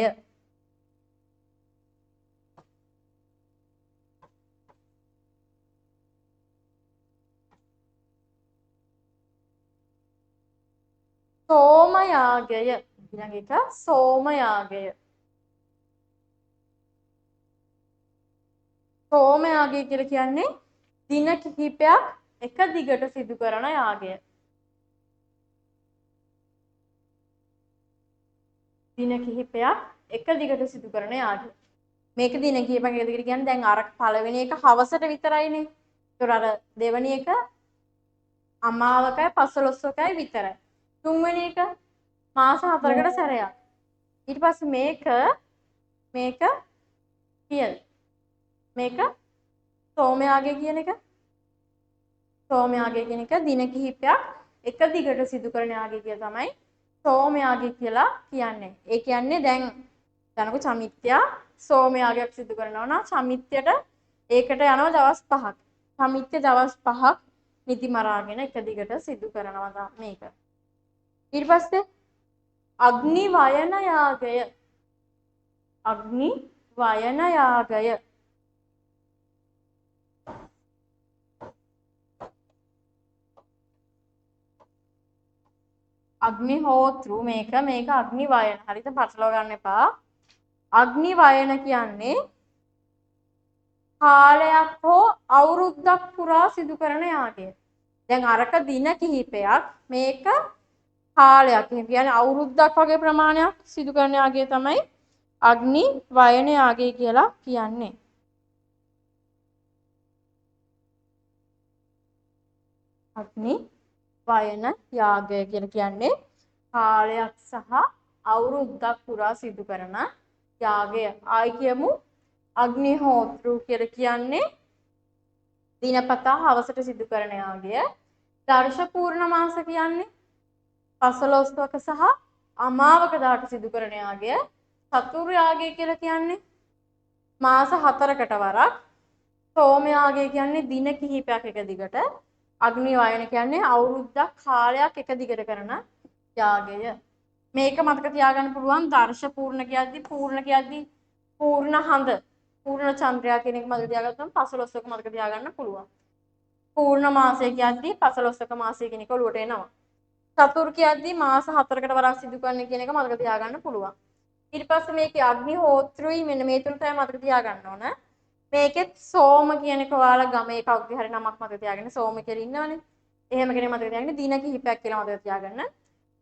සෝමයාගය. ඊළඟ එක සෝමයාගය. සෝමයාගය කියලා කියන්නේ දින කිහිපයක් එක දිගට සිදු කරන යාගය. දින කිහිපයක් එක දිගට සිදු කරන යාගය. මේක දින කිහිපයක් එක දිගට කියන්නේ දැන් අර පළවෙනි එක හවසට විතරයිනේ. ඒතර අර දෙවෙනි එක අමාවකයි 15කයි විතරයි. තුන්වෙනි එක මාස 4කට සැරයක්. ඊට පස්සේ මේක කීයද? මේක සෝමයාගය කියන එක. සෝමයාගය කියන එක දින කිහිපයක් එක දිගට සිදු කරන යාගය කියලා තමයි සෝමයාගය කියලා කියන්නේ. ඒ කියන්නේ දැන් දැනගු චමිත්‍යා සෝමයාගයක් සිදු කරනවා නම් චමිත්‍යට ඒකට යනවා දවස් 5ක්. චමිත්‍ය දවස් 5ක් නිදි මරාගෙන එක දිගට සිදු කරනවා මේක. ඊට පස්සේ අග්නි වයන යාගය. අග්නි වයන යාගය. අග්නිහෝත්‍රු මේක අග්නි වයන. හරියට පටලවා ගන්න එපා. අග්නි වයන කියන්නේ කාලයක් හෝ අවුරුද්දක් පුරා සිදු කරන යාගය. දැන් අරක දින කිහිපයක් මේක කාලයක්. ඒ කියන්නේ අවුරුද්දක් වගේ ප්‍රමාණයක් සිදු කරන යාගය තමයි අග්නි වයන යාගය කියලා කියන්නේ. අග්නි වයන යාගය කියලා කියන්නේ කාලයක් සහ අවුරුද්දක් පුරා සිදු කරන යාගය. ආයි කියමු අග්නිහෝත්‍රු කියලා කියන්නේ දිනපතා හවසට සිදු කරන යාගය. දර්ශ පූර්ණමාස කියන්නේ 15ක සහ අමාවක දාට සිදු කරන යාගය. චතුර්යාගය කියලා කියන්නේ මාස 4කට වරක්. සෝමයාගය කියන්නේ දින කිහිපයක් එක දිගට. අග්නි වයන කියන්නේ අවුරුද්දක් කාලයක් එක දිගට කරන යාගය. මේක මතක තියාගන්න පුළුවන් දර්ශ පූර්ණ කියද්දි පූර්ණ හඳ පූර්ණ චන්ද්‍රයා කියන එක මතක තියාගත්තම 15ක මතක තියාගන්න පුළුවන්. පූර්ණ මාසය කියද්දි 15ක මාසය කියන එක ඔලුවට එනවා. චතුර් කියද්දි මාස 4කට වරක් සිදු කරන කියන එක මතක තියාගන්න පුළුවන්. ඊට පස්සේ මේකේ අග්නිහෝත්‍රයි මෙන්න මේ තුන තමයි මතක තියාගන්න ඕන. මේකෙත් සෝම කියන එක ඔයාලා ගමේ කවුරුගේ හරි නමක් මතක තියාගන්න සෝම කියලා ඉන්නවනේ. එහෙම කෙනෙක් මතක තියාගන්න දින කිහිපයක් කියලා මතක තියාගන්න.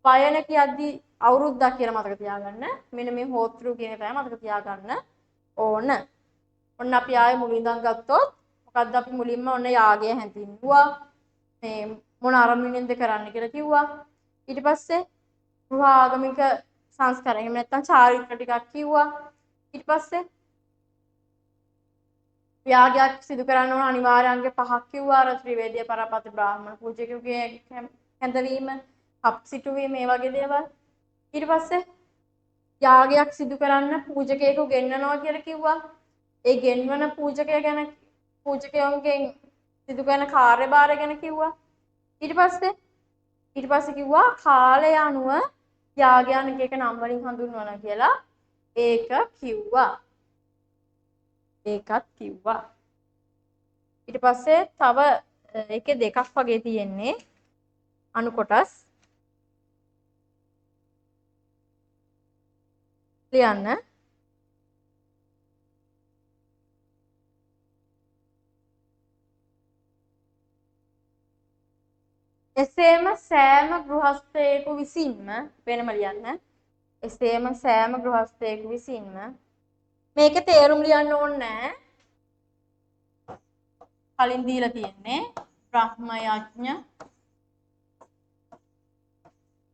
වයන කියද්දි අවුරුද්දක් කියලා මතක තියාගන්න. මෙන්න මේ හෝත්‍රු කියන එක තමයි මතක තියාගන්න ඕන. ඔන්න අපි ආයේ මුලින් ඉඳන් ගත්තොත් මොකද්ද අපි මුලින්ම ඔන්න යාගය හැඳින්වුවා. මේ මොන අරමුණෙන්ද කරන්න කියලා කිව්වා. ඊට පස්සේ ගෘහ ආගමික සංස්කාර එහෙම නැත්නම් චාරිත්‍ර ටිකක් කිව්වා. ඊට පස්සේ යාගයක් සිදු කරන්න ඕන අනිවාර්ය අංග 5ක් කිව්වා. අර ත්‍රිවේදීය පරපති බ්‍රාහ්මණ පූජකයෝගේ හැඳවීම, කප් සිටුවීම මේ වගේ දේවල්. ඊට පස්සේ යාගයක් සිදු කරන්න පූජකයෙකු ගෙන්නනවා කියලා කිව්වා. ඒ ගෙන්වන පූජකයන්ගෙන් සිදු කරන කාර්යභාරය ගැන කිව්වා. ඊට පස්සේ කිව්වා කාලය අනුව යාගයන් එක නම් වලින් හඳුන්වනවා කියලා. ඒක කිව්වා. ඒකත් කිව්වා. ඊට පස්සේ තව එකේ දෙකක් වගේ තියෙන්නේ අණු කොටස්. ලියන්න. එසේම සෑම ගෘහස්ථයෙකු විසින්ම වෙනම ලියන්න. එසේම සෑම ගෘහස්ථයෙකු විසින්ම මේක තේරුම් ලියන්න ඕනේ නැහැ. කලින් දීලා තියෙන්නේ බ්‍රහ්ම යඥ,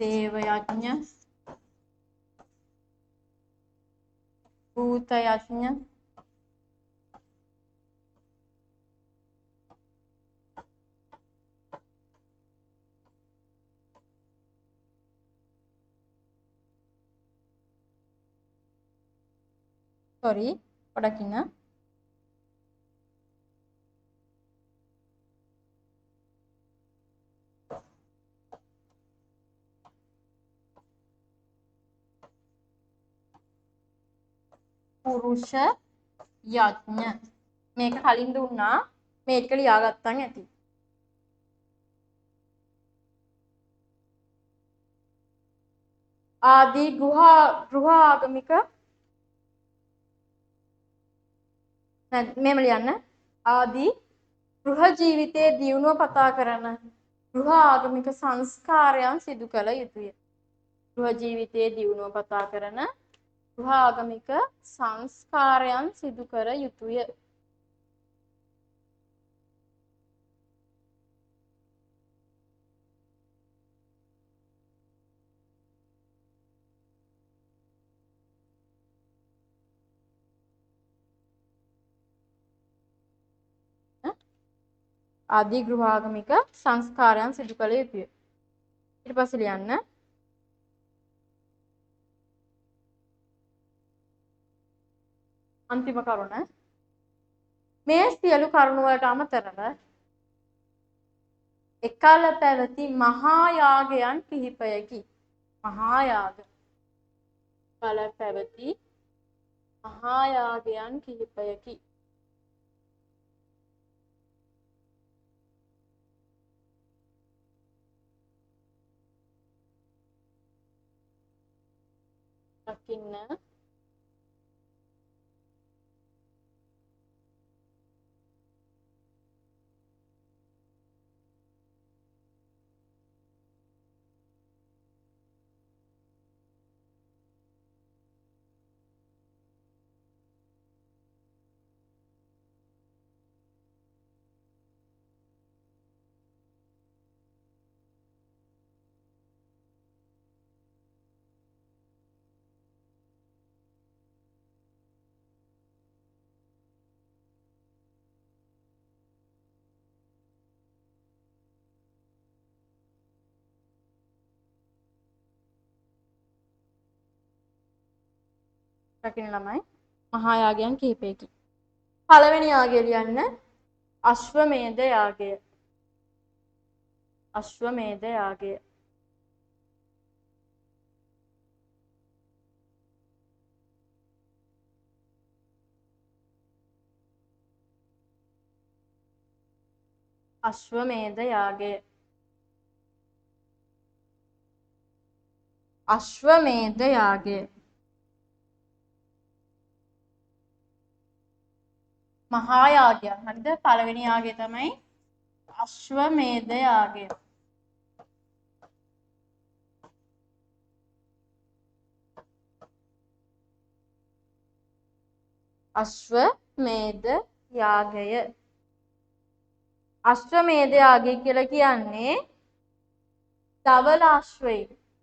දේව යඥ, භූත යඥ, sorry පොඩක් ඉන්න. පුරුෂ යඥ මේක කලින් දුන්නා මේ ටික ලියාගත්තන් ඇති. ආදී ගෘහාගමික මෙම ලියන්න. ආදී ගෘහ ජීවිතයේ දියුණුව පතා කරන ගෘහ ආගමික සංස්කාරයන් සිදු කළ යුතුය. ගෘහ ජීවිතයේ දියුණුව පතා කරන ගෘහ ආගමික සංස්කාරයන් සිදු කර යුතුය. ආදී ගෘහාගමික සංස්කාරයන් සිදු කළ යුතුය. ඊට පස්සේ ලියන්න. අන්තිම කරුණ. මේ සියලු කරුණු වලට අමතරව එකල පැවති මහා යාගයන් කිහිපයකි. මහා යාග. එකල පැවති මහා යාගයන් කිහිපයකි. දකින්න. දකින්න ළමයි මහා යාගයන් කිහිපයකි. පළවෙනි යාගය ලියන්න අශ්වමේධ යාගය. අශ්වමේධ යාගය. අශ්වමේධ යාගය. අශ්වමේධ යාගය. මහා යාගය. හරිද? පළවෙනි යාගය තමයි අශ්වමේධ යාගය. අශ්වමේධ යාගය. අශ්වමේධ යාගය කියලා කියන්නේ ධවල අශ්වය.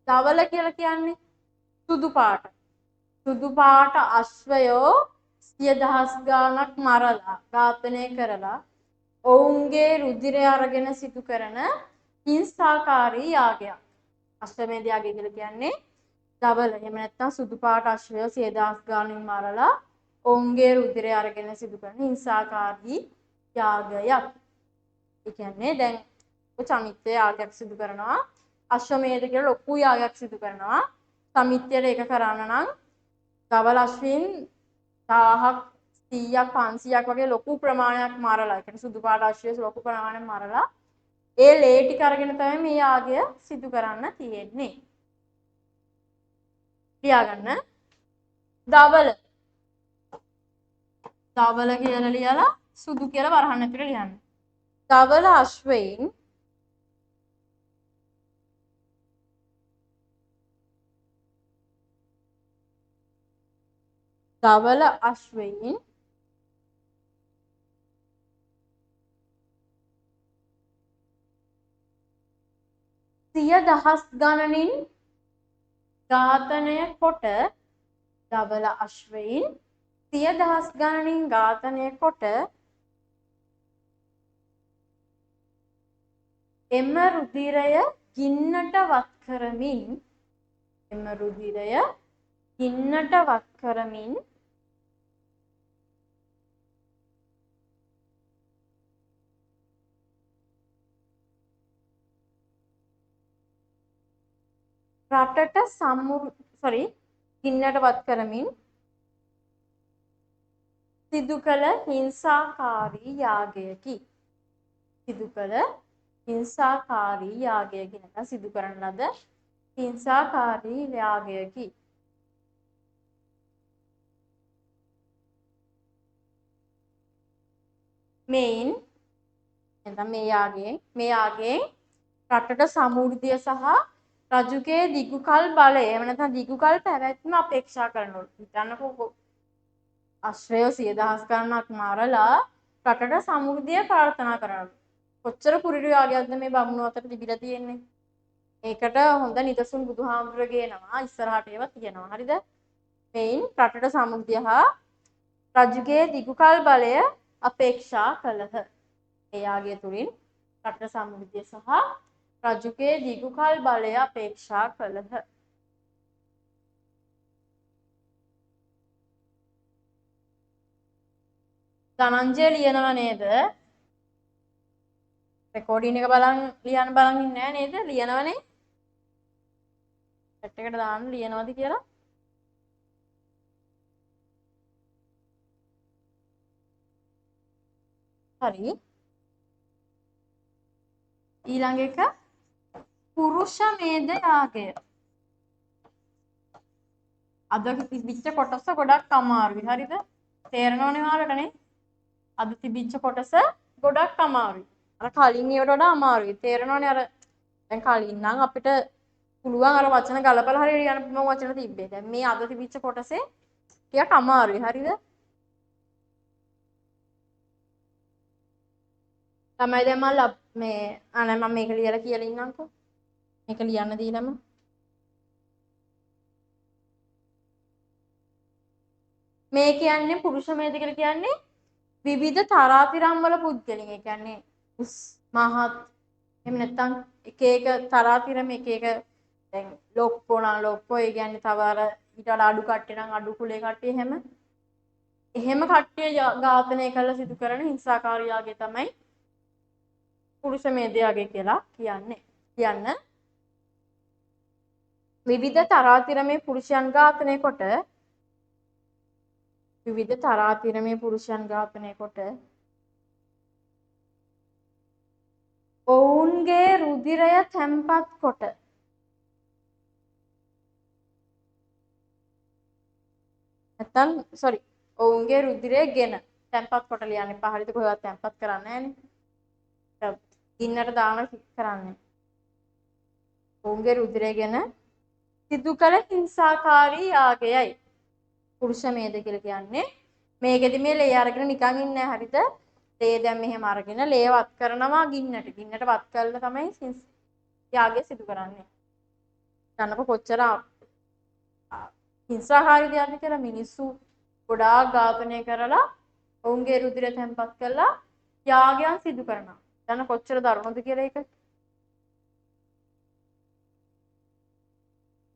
ධවල කියලා කියන්නේ සුදු පාට. සුදු පාට අශ්වයෝ 100,000 ගාණක් මරලා ඝාතනය කරලා ඔවුන්ගේ රුධිරය අරගෙන සිදු කරන හිංසාකාරී යාගයක්. අශ්වමේධ යාගය කියලා කියන්නේ ධවල එහෙම නැත්නම් සුදු පාට අශ්වයෝ 100,000 ගාණින් මරලා ඔවුන්ගේ රුධිරය අරගෙන සිදු කරන හිංසාකාරී යාගයක්. ඒ කියන්නේ දැන් සමිත්‍ය යාගයක් සිදු කරනවා. අශ්වමේධ කියලා ලොකු යාගයක් සිදු කරනවා. සමිත්‍යයට ඒක කරන්න නම් ධවල අශ්වීන් 1000ක් 100ක් 500ක් වගේ ලොකු ප්‍රමාණයක් මරලා, ඒ කියන්නේ සුදු පාට අශ්වය ලොකු ප්‍රමාණයක් මරලා ඒ ලේ ටික අරගෙන තමයි මේ යාගය සිදු කරන්න තියෙන්නේ. ලියාගන්න. ධවල. ධවල කියලා ලියලා සුදු කියලා වරහන් ඇතුලේ ලියන්න. ධවල අශ්වයින් ධවල අශ්වයින් 100,000 ගණනින් ඝාතනය කොට ධවල අශ්වයින් 100,000 ගණනින් ඝාතනය කොට එම රුධිරය ගින්නට වත් කරමින් රටට ගින්නටපත් කරමින් සිදු කළ හිංසාකාරී යාගයකි. සිදු කළ හිංසාකාරී යාගයකි නැත්නම් සිදු කරන ලද හිංසාකාරී යාගයකි. මෙයින් නැත්නම් මේ යාගයෙන් රටට සමෘද්ධිය සහ රජුගේ දිගුකල් බලය එහෙම නැත්නම් දිගුකල් පැවැත්ම අපේක්ෂා කරනවලු. හිතන්නකෝ අශ්‍රය 10000 ගණනක් මරලා රටට සමෘද්ධිය ප්‍රාර්ථනා කරනවලු. කොච්චර කුරිරු යාගයක්ද මේ බමුණු අතර තිබිලා තියෙන්නේ. ඒකට හොඳ නිදසුන් බුදුහාමුදුර ගේනවා ඉස්සරහට ඒවා තියෙනවා. හරිද? මෙයින් රටට සමෘද්ධිය හා රජුගේ දිගුකල් බලය අපේක්ෂා කළහ. ඒ යාගය තුලින් රටට සමෘද්ධිය සහ රජුගේ දිගුකල් බලය අපේක්ෂා කළහ. ධනංජය ලියනවා නේද? රෙකෝඩින් එක ලියන්න බලන් ඉන්නේ නැහැ නේද? ලියනවනේ. chat එකට දාන්න ලියනවද කියලා. හරි. ඊළඟ එක පුරුෂ මේධ යාගය. අද තිබිච්ච කොටස ගොඩක් අමාරුයි. හරිද? තේරෙනවනේ ඔයාලටනේ. අද තිබිච්ච කොටස ගොඩක් අමාරුයි. අර කලින් ඒවට වඩා අමාරුයි. තේරෙනවනේ අර දැන් කලින් නම් අපිට පුළුවන් අර වචන ගලපලා හරියට ලියන්න පුළුවන් වචන තිබ්බේ. දැන් මේ අද තිබිච්ච කොටසේ ටිකක් අමාරුයි. හරිද? තමයි දැන් මම මේක ලියලා කියලා ඉන්නම්කෝ. මේක ලියන්න දීලම මේ කියන්නේ පුරුෂ මේධ කියලා කියන්නේ විවිධ තරාතිරම් වල පුද්ගලයන්. ඒ කියන්නේ උස් මහත් එහෙම නැත්නම් එක එක තරාතිරම එක එක දැන් ලොක්කෝ නම් ලොක්කෝ ඒ කියන්නේ තව අර ඊට වඩා අඩු කට්ටිය නම් අඩු කුලේ කට්ටිය එහෙම කට්ටිය ඝාතනය කරලා සිදු කරන හිංසාකාරී යාගය තමයි පුරුෂ මේධ යාගය කියලා කියන්නේ. විවිධ තරාතිරමේ පුරුෂයන් ඝාතනය කොට ඔවුන්ගේ රුධිරය තැන්පත් කොට ඔවුන්ගේ රුධිරය ගෙන තැන්පත් කොට ලියන්න එපා. හරිද? කොහෙවත් තැන්පත් කරන්නේ නැහැ නේ. ගින්නට දාන කරන්නේ. ඔවුන්ගේ රුධිරය ගෙන සිදු කළ හිංසාකාරී යාගයයි පුරුෂ මේධ කියලා කියන්නේ. මේකෙදි මේ ලේ අරගෙන නිකන් ඉන්නේ නැහැ. හරිද? ලේ දැන් මෙහෙම අරගෙන ලේ වත් කරනවා ගින්නට වත් කරලා තමයි යාගය සිදු කරන්නේ. දන්නකො කොච්චර හිංසාකාරී දෙයක්ද කියලා. මිනිස්සු ගොඩාක් ඝාතනය කරලා ඔවුන්ගේ රුධිරය තැන්පත් කරලා යාගයන් සිදු කරනවා. දන්න කොච්චර දරුණුද කියලා ඒක.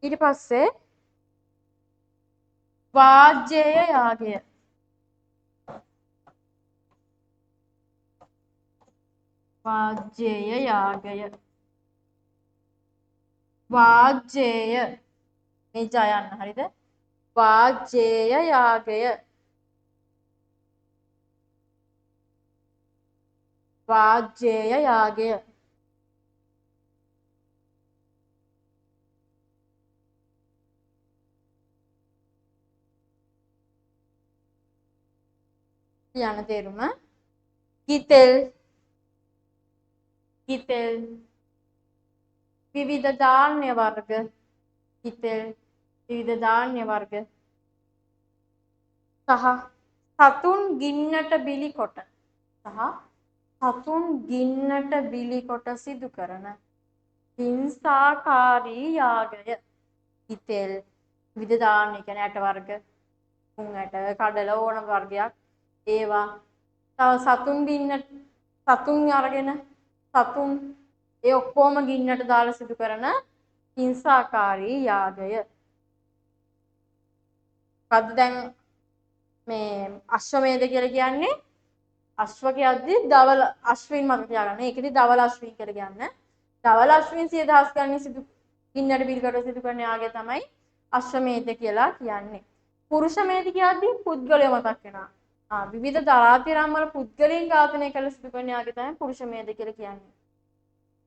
ඊට පස්සේ වාජ්ජේය යාගය. වාජ්ජේය මේ ජයන්න. හරිද? වාජ්ජේය යාගය. කියන තේරුම ගිතෙල් විවිධ ධාන්‍ය වර්ග සහ සතුන් ගින්නට බිලි කොට සිදු කරන හිංසාකාරී යාගය. ගිතෙල් විවිධ ධාන්‍ය කියන්නේ ඇට වර්ග, උන් ඇට, කඩල ඕන වර්ගයක් ඒවා. තව සතුන් අරගෙන ඒ ඔක්කොම ගින්නට දාලා සිදු කරන හිංසාකාරී යාගය. මොකද්ද දැන් මේ අශ්වමේධ කියලා කියන්නේ? අශ්ව කියද්දි ධවල අශ්වින් මත තියාගන්න. ඒකෙදි ධවල අශ්වින් කියලා කියන්නේ. ධවල අශ්වින් 10000 ගණන් ගින්නට පිළිකඩ සිදු කරන යාගය තමයි අශ්වමේධ කියලා කියන්නේ. පුරුෂමේධ කියද්දී පුද්ගලය මතක් වෙනවා. විවිධ තරාතිරම් වල පුද්ගලයන් ඝාතනය කළ සිදු කරන යාගය තමයි පුරුෂමේධ කියලා කියන්නේ.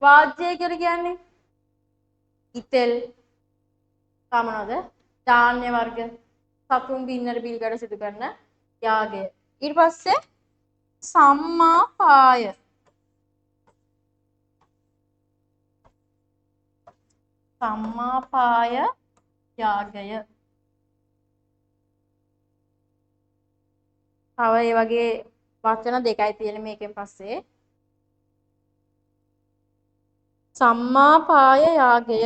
වාජ්‍ය කියලා කියන්නේ ඉතෙල් සමනද ධාන්‍ය වර්ග සතුන් ගින්නට පිළිකඩ සිදු කරන යාගය. ඊට පස්සේ සම්මාපාය යාගය. තව ඒ වගේ වචන දෙකයි තියෙන මේකෙන් පස්සේ. සම්මාපාය යාගය.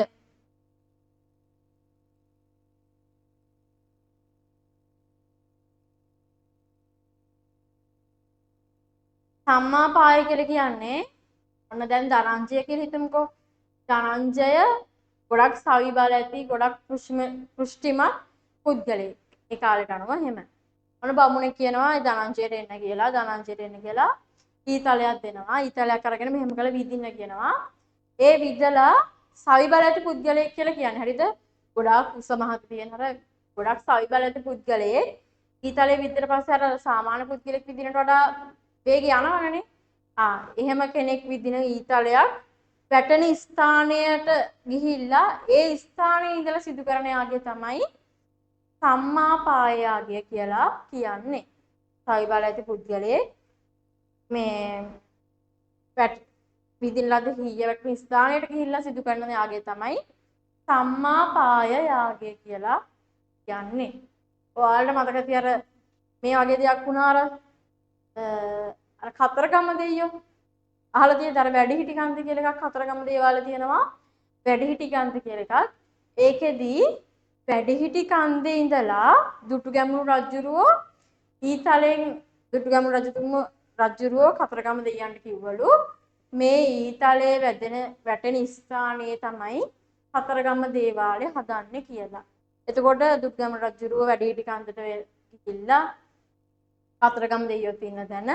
සම්මාපාය කියලා කියන්නේ ඔන්න දැන් ධනංජය කියලා හිතමුකෝ. ධනංජය ගොඩක් සවි බල ඇති ගොඩක් පුෂ්ටිමත් පුද්ගලයෙක්. ඒ කාලේට අනුව එහෙම. ඔන්න බමුණෙක් කියනවා ධනංජයට එන්න කියලා. ධනංජයට එන්න කියලා ඊතලයක් දෙනවා. ඊතලයක් අරගෙන මෙහෙම කළ විදින්න කියනවා. ඒ විදලා සවි බල ඇති පුද්ගලයෙක් කියලා කියන්නේ. හරිද? ගොඩාක් උස මහත් තියෙන අර ගොඩක් සවි බල ඇති පුද්ගලයෙක් ඊතලේ විද්දට පස්සේ අර සාමාන්‍ය පුද්ගලෙක් විදිනට වඩා වේගය යනවනේ. එහෙම කෙනෙක් විදින ඊතලයක් වැටෙන ස්ථානයට ගිහිල්ලා ඒ ස්ථානයේ ඉඳලා සිදු කරන යාගය තමයි සම්මාපාය යාගය කියලා කියන්නේ. සවි බල ඇති පුද්ගලයෙක් මේ විදින ලද හීය වැටෙන ස්ථානයට ගිහිල්ලා සිදු කරන යාගය තමයි සම්මාපාය යාගය කියලා කියන්නේ. ඔයාලට මතක ඇති අර මේ වගේ දෙයක් වුණා අර කතරගම දෙයියෝ අහලා තියෙද අර වැඩිහිටි කන්ද කියලා එකක් කතරගම දේවාල තියෙනවා වැඩිහිටි කන්ද කියලා එකක්. ඒකෙදී වැඩිහිටි කන්දේ ඉඳලා දුටුගැමුණු රජුරෝ ඊතලෙන් දුටුගැමුණු රජුරෝ කතරගම දෙයියන්ට කිව්වලු මේ ඊතලයේ වැටෙන ස්ථානයේ තමයි කතරගම දේවාලය හදන්නේ කියලා. එතකොට දුටුගැමුණු රජුරෝ වැඩිහිටි කන්දට ගිහිල්ලා කතරගම දෙයියෝ ඉන්න තැන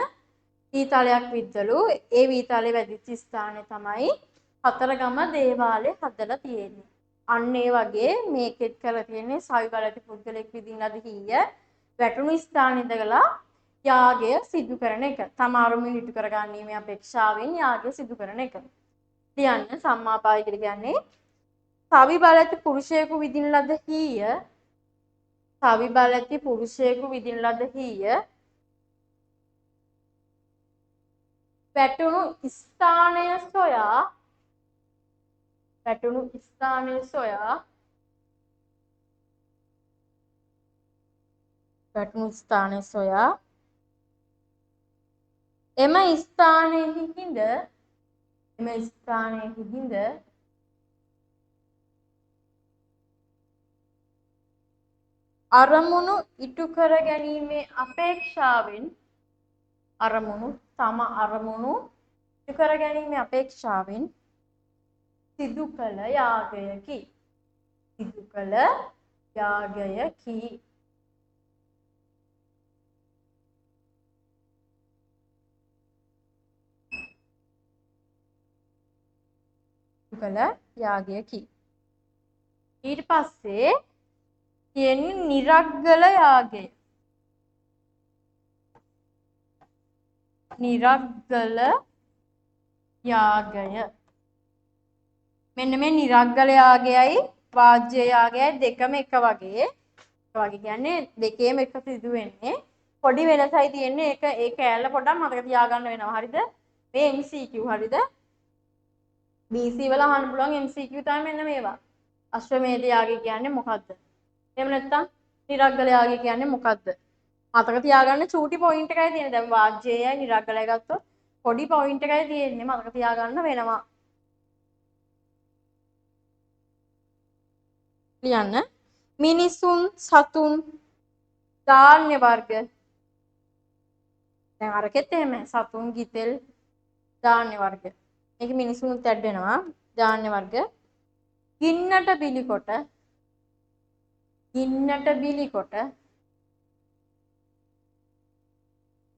ඊතලයක් විද්දලු. ඒ ඊතලයේ වැදිච්ච ස්ථානය තමයි කතරගම දේවාලය හදලා තියෙන්නේ. අන්න ඒ වගේ මේකෙත් කරලා තියෙන්නේ සවි බල ඇති පුද්ගලෙක් විදින ලද හීය වැටුණු ස්ථානෙ ඉඳලා යාගය සිදු කරන එක. තමාරුම හිතු කරගන්නීමේ අපේක්ෂාවෙන් යාගය සිදු කරන එක. කියන්න සම්මාපාය කියලා කියන්නේ සවි බල ඇති පුරුෂයෙකු විදින ලද හීය සවි බල ඇති පුරුෂයෙකු විදින ලද හීය වැටුණු ස්ථානය සොයා එම ස්ථානයෙහි හිඳ අරමුණු ඉටු කර ගැනීමේ අපේක්ෂාවෙන් සිදු කළ යාගයකි. ඊට පස්සේ කියන්නේ නිරග්ගල යාගය. මෙන්න මේ නිරග්ගල යාගයයි වාජ්‍ය යාගයයි දෙකම එක වගේ. කියන්නේ දෙකේම එක සිදු වෙන්නේ. පොඩි වෙනසයි තියෙන්නේ. ඒ කෑල්ල පොඩ්ඩක් මතක තියාගන්න වෙනවා. හරිද? මේ MCQ හරිද? BC වල අහන්න පුළුවන් MCQ තමයි මෙන්න මේවා. අශ්වමේධ යාගය කියන්නේ මොකද්ද? එහෙම නැත්නම් නිරග්ගල යාගය කියන්නේ මොකද්ද? මතක තියාගන්න චූටි පොයින්ට් එකයි තියෙන්නේ. දැන් වාජ්‍යයයි නිරග්ගලයි ගත්තොත් පොඩි පොයින්ට් එකයි තියෙන්නේ. මතක තියාගන්න වෙනවා. ලියන්න. මිනිසුන් සතුන් ධාන්‍ය වර්ග. දැන් අරකෙත් එහෙම සතුන් ගිතෙල් ධාන්‍ය වර්ග. මේක මිනිසුන්ට ඇඩ් වෙනවා ධාන්‍ය වර්ග. ගින්නට බිලිකොට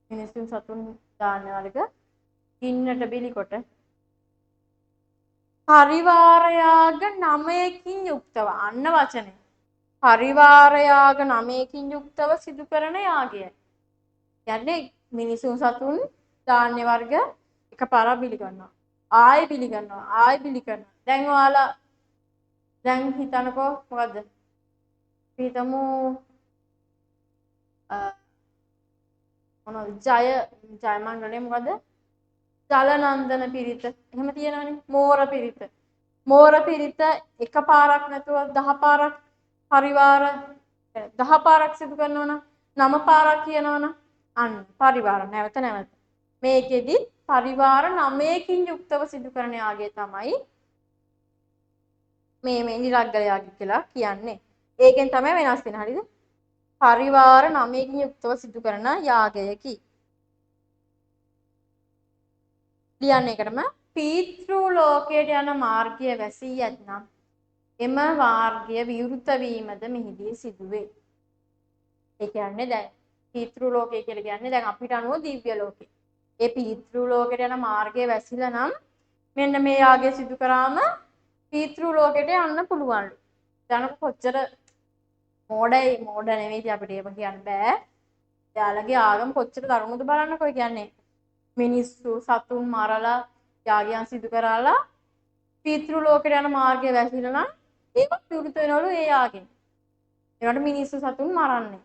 මිනිසුන් සතුන් ධාන්‍ය වර්ග ගින්නට බිලිකොට පරිවාරයාග 9කින් යුක්තව අන්න වචනේ. පරිවාරයාග 9කින් යුක්තව සිදු කරන යාගය. කියන්නේ මිනිසුන් සතුන් ධාන්‍ය වර්ග එකපාරක් බිලි කරනවා. ආයෙ බිලි කරනවා. ආයෙ බිලි කරනවා. දැන් ඔයාලා දැන් හිතනකෝ මොකද්ද? හිතමු මොනවද? ජය මණ්ඩලේ මොකද්ද? ජලනන්දන පිරිත. එහෙම තියෙනවනේ. මෝර පිරිත. මෝර පිරිත එකපාරක් නැතුව 10 පාරක් පරිවාර 10 පාරක් සිදු කරනවා නම් 9 පාරක් කියනවනම් අන්න පරිවාර නැවත නැවත. මේකෙදි පරිවාර 9කින් යුක්තව සිදු කරන යාගය තමයි මේ නිරග්ගල යාගය කියලා කියන්නේ. ඒකෙන් තමයි වෙනස් වෙන්නේ. හරිද? පරිවාර 9කින් යුක්තව සිදු කරන යාගයකි. ලියන්න එකටම පීතෘ ලෝකයට යන මාර්ගය වැසී ඇතනම් එම මාර්ගය විවෘත වීමද මෙහිදී සිදුවේ. ඒ කියන්නේ දැන් පීතෘ ලෝකය කියලා කියන්නේ දැන් අපිට අනුව දිව්‍ය ලෝකේ. ඒ පීතෘ ලෝකයට යන මාර්ගය වැසිලා නම් මෙන්න මේ යාගය සිදු කරාම පීතෘ ලෝකයට යන්න පුළුවන්ලු. දැන් කොච්චර මෝඩ නෙවෙයි අපිට ඒක කියන්න බෑ. එයාලගේ ආගම කොච්චර දරුණුද බලන්නකෝ. කියන්නේ මිනිස්සු සතුන් මරලා යාගයන් සිදු කරලා පීතෘ ලෝකයට යන මාර්ගය වැසිලා නම් ඒකත් විවෘත වෙනවලු ඒ යාගෙන්. ඒකට මිනිස්සු සතුන් මරන්නේ.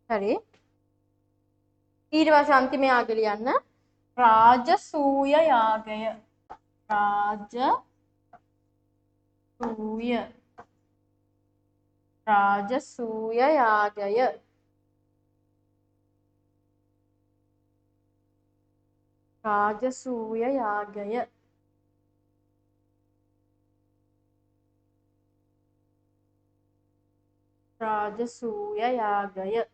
හරි. ඊට පස්සේ අන්තිම යාගය ලියන්න රාජසූය යාගය. රාජසූය යාගය. රාජසූය යාගය. රාජසූය යාගය.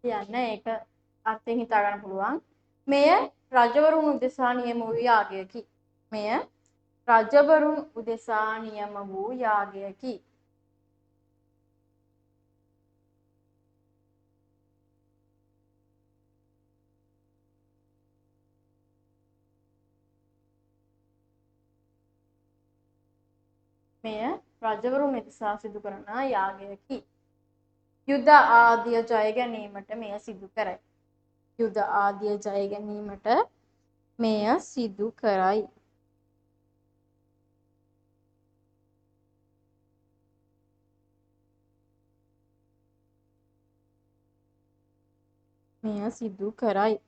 කියන්න ඒක අර්ථයෙන් හිතා ගන්න පුළුවන්. මෙය රජවරුන් උදෙසා නියම වූ යාගයකි. මෙය රජවරුන් උදෙසා නියම වූ යාගයකි. මෙය රජවරුන් උදෙසා සිදු කරන යාගයකි. යුද ආදිය ජය ගැනීමට මෙය සිදු කරයි. යුද ආදිය ජය ගැනීමට මෙය සිදු කරයි. මෙය සිදු කරයි.